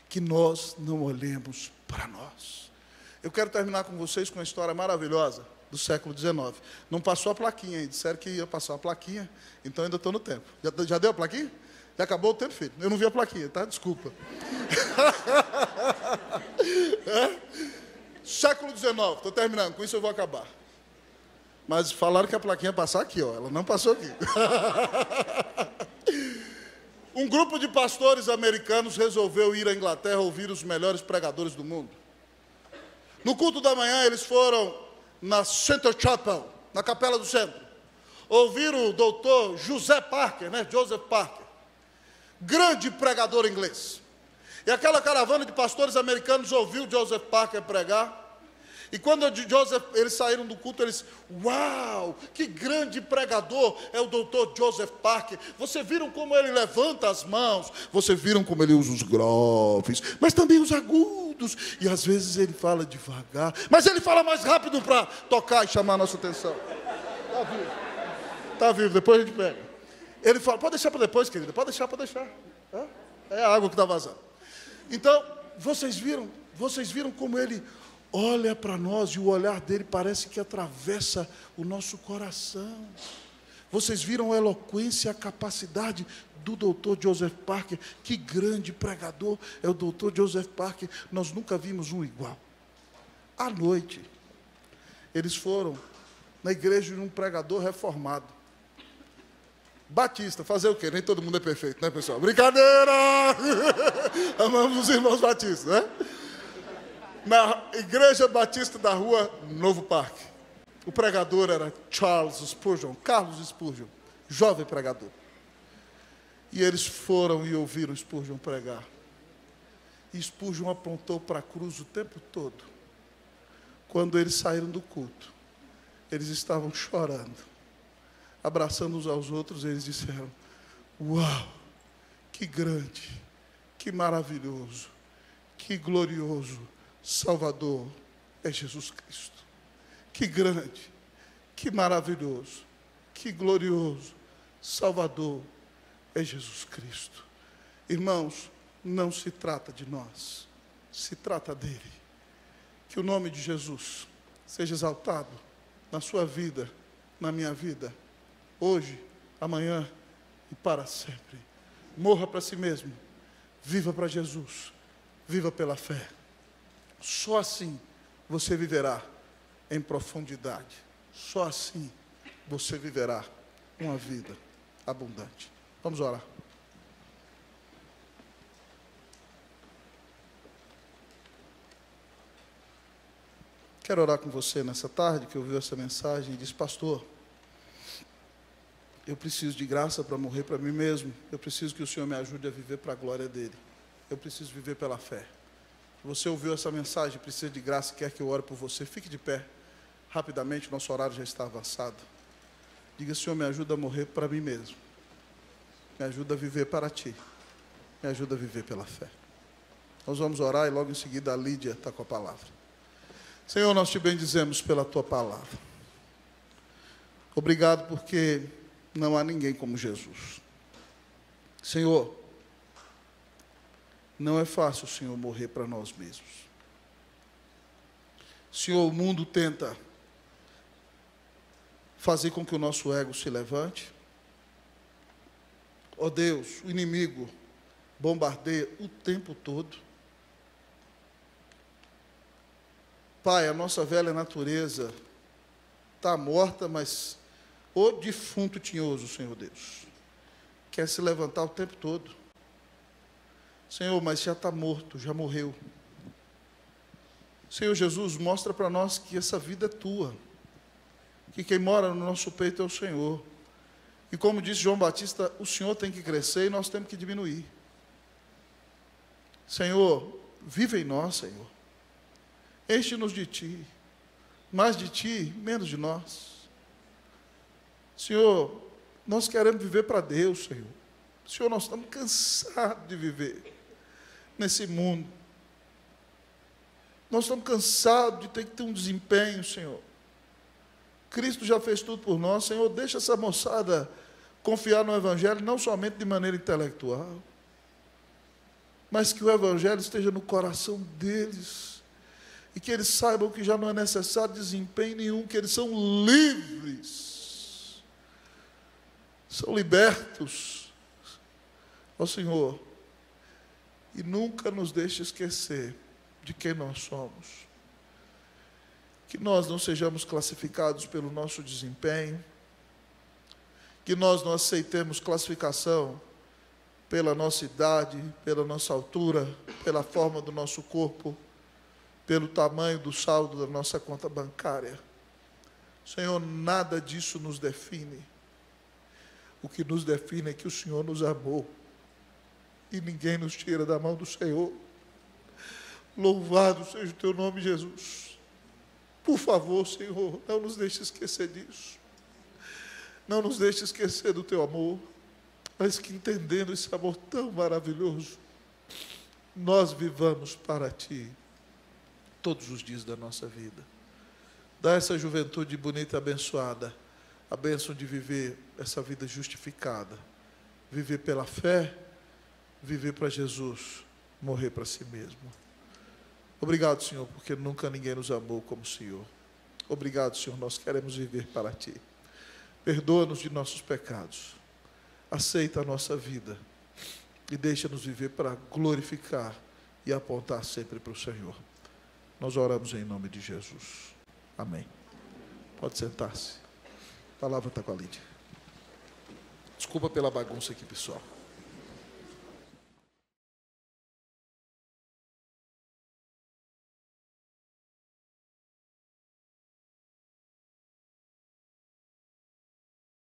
que nós não olhemos para nós. Eu quero terminar com vocês com uma história maravilhosa do século XIX. Não passou a plaquinha aí, disseram que ia passar a plaquinha, então ainda estou no tempo. Já deu a plaquinha? Já acabou o tempo, filho. Eu não vi a plaquinha, tá? Desculpa. Século XIX, estou terminando, com isso eu vou acabar. Mas falaram que a plaquinha ia passar aqui, ó. Ela não passou aqui. Um grupo de pastores americanos resolveu ir à Inglaterra ouvir os melhores pregadores do mundo. No culto da manhã, eles foram na Center Chapel, na Capela do Centro. Ouviram o doutor José Parker, né? Joseph Parker. Grande pregador inglês. E aquela caravana de pastores americanos ouviu Joseph Parker pregar. E quando eles saíram do culto, eles, uau, que grande pregador é o doutor Joseph Parker. Vocês viram como ele levanta as mãos, vocês viram como ele usa os graves, mas também os agudos. E às vezes ele fala devagar, mas ele fala mais rápido para tocar e chamar a nossa atenção. Está vivo. Está vivo, depois a gente pega. Ele fala, pode deixar para depois, querida, pode deixar. É a água que está vazando. Então, vocês viram como ele olha para nós e o olhar dele parece que atravessa o nosso coração. Vocês viram a eloquência, a capacidade do doutor Joseph Parker. Que grande pregador é o doutor Joseph Parker. Nós nunca vimos um igual. À noite, eles foram na igreja de um pregador reformado. Batista, fazer o quê? Nem todo mundo é perfeito, né, pessoal? Brincadeira! Amamos os irmãos batistas, né? Na Igreja Batista da Rua Novo Parque. O pregador era Carlos Spurgeon, jovem pregador. E eles foram e ouviram Spurgeon pregar. E Spurgeon apontou para a cruz o tempo todo. Quando eles saíram do culto, eles estavam chorando, abraçando uns aos outros, eles disseram, uau, que grande, que maravilhoso, que glorioso Salvador é Jesus Cristo. Que grande, que maravilhoso, que glorioso Salvador é Jesus Cristo. Irmãos, não se trata de nós, se trata dele. Que o nome de Jesus seja exaltado na sua vida, na minha vida, hoje, amanhã e para sempre. Morra para si mesmo, viva para Jesus, viva pela fé. Só assim você viverá em profundidade. Só assim você viverá uma vida abundante. Vamos orar. Quero orar com você nessa tarde, que ouviu essa mensagem e disse, pastor, eu preciso de graça para morrer para mim mesmo. Eu preciso que o Senhor me ajude a viver para a glória dele. Eu preciso viver pela fé. Você ouviu essa mensagem, precisa de graça, quer que eu ore por você, fique de pé. Rapidamente, nosso horário já está avançado. Diga, Senhor, me ajuda a morrer para mim mesmo. Me ajuda a viver para ti. Me ajuda a viver pela fé. Nós vamos orar e logo em seguida a Lídia está com a palavra. Senhor, nós te bendizemos pela tua palavra. Obrigado porque não há ninguém como Jesus. Senhor, não é fácil, Senhor, morrer para nós mesmos. Senhor, o mundo tenta fazer com que o nosso ego se levante. Ó Deus, o inimigo bombardeia o tempo todo. Pai, a nossa velha natureza está morta, mas o defunto tinhoso, Senhor Deus, quer se levantar o tempo todo. Senhor, mas já está morto, já morreu. Senhor Jesus, mostra para nós que essa vida é tua, que quem mora no nosso peito é o Senhor. E como disse João Batista, o Senhor tem que crescer e nós temos que diminuir. Senhor, vive em nós, Senhor. Enche-nos de Ti, mais de Ti, menos de nós. Senhor, nós queremos viver para Deus, Senhor. Senhor, nós estamos cansados de viver nesse mundo. Nós estamos cansados de ter que ter um desempenho, Senhor. Cristo já fez tudo por nós, Senhor. Deixa essa moçada confiar no Evangelho, não somente de maneira intelectual, mas que o Evangelho esteja no coração deles, e que eles saibam que já não é necessário desempenho nenhum, que eles são livres, são libertos, Ó Senhor, e nunca nos deixe esquecer de quem nós somos. Que nós não sejamos classificados pelo nosso desempenho, que nós não aceitemos classificação pela nossa idade, pela nossa altura, pela forma do nosso corpo, pelo tamanho do saldo da nossa conta bancária. Senhor, nada disso nos define. O que nos define é que o Senhor nos amou e ninguém nos tira da mão do Senhor. Louvado seja o teu nome, Jesus. Por favor, Senhor, não nos deixe esquecer disso. Não nos deixe esquecer do teu amor, mas que, entendendo esse amor tão maravilhoso, nós vivamos para ti todos os dias da nossa vida. Dá essa juventude bonita e abençoada a bênção de viver essa vida justificada, viver pela fé, viver para Jesus, morrer para si mesmo. Obrigado, Senhor, porque nunca ninguém nos amou como o Senhor. Obrigado, Senhor, nós queremos viver para ti. Perdoa-nos de nossos pecados, aceita a nossa vida e deixa-nos viver para glorificar e apontar sempre para o Senhor. Nós oramos em nome de Jesus. Amém. Pode sentar-se. A palavra está com a Lídia. Desculpa pela bagunça aqui, pessoal.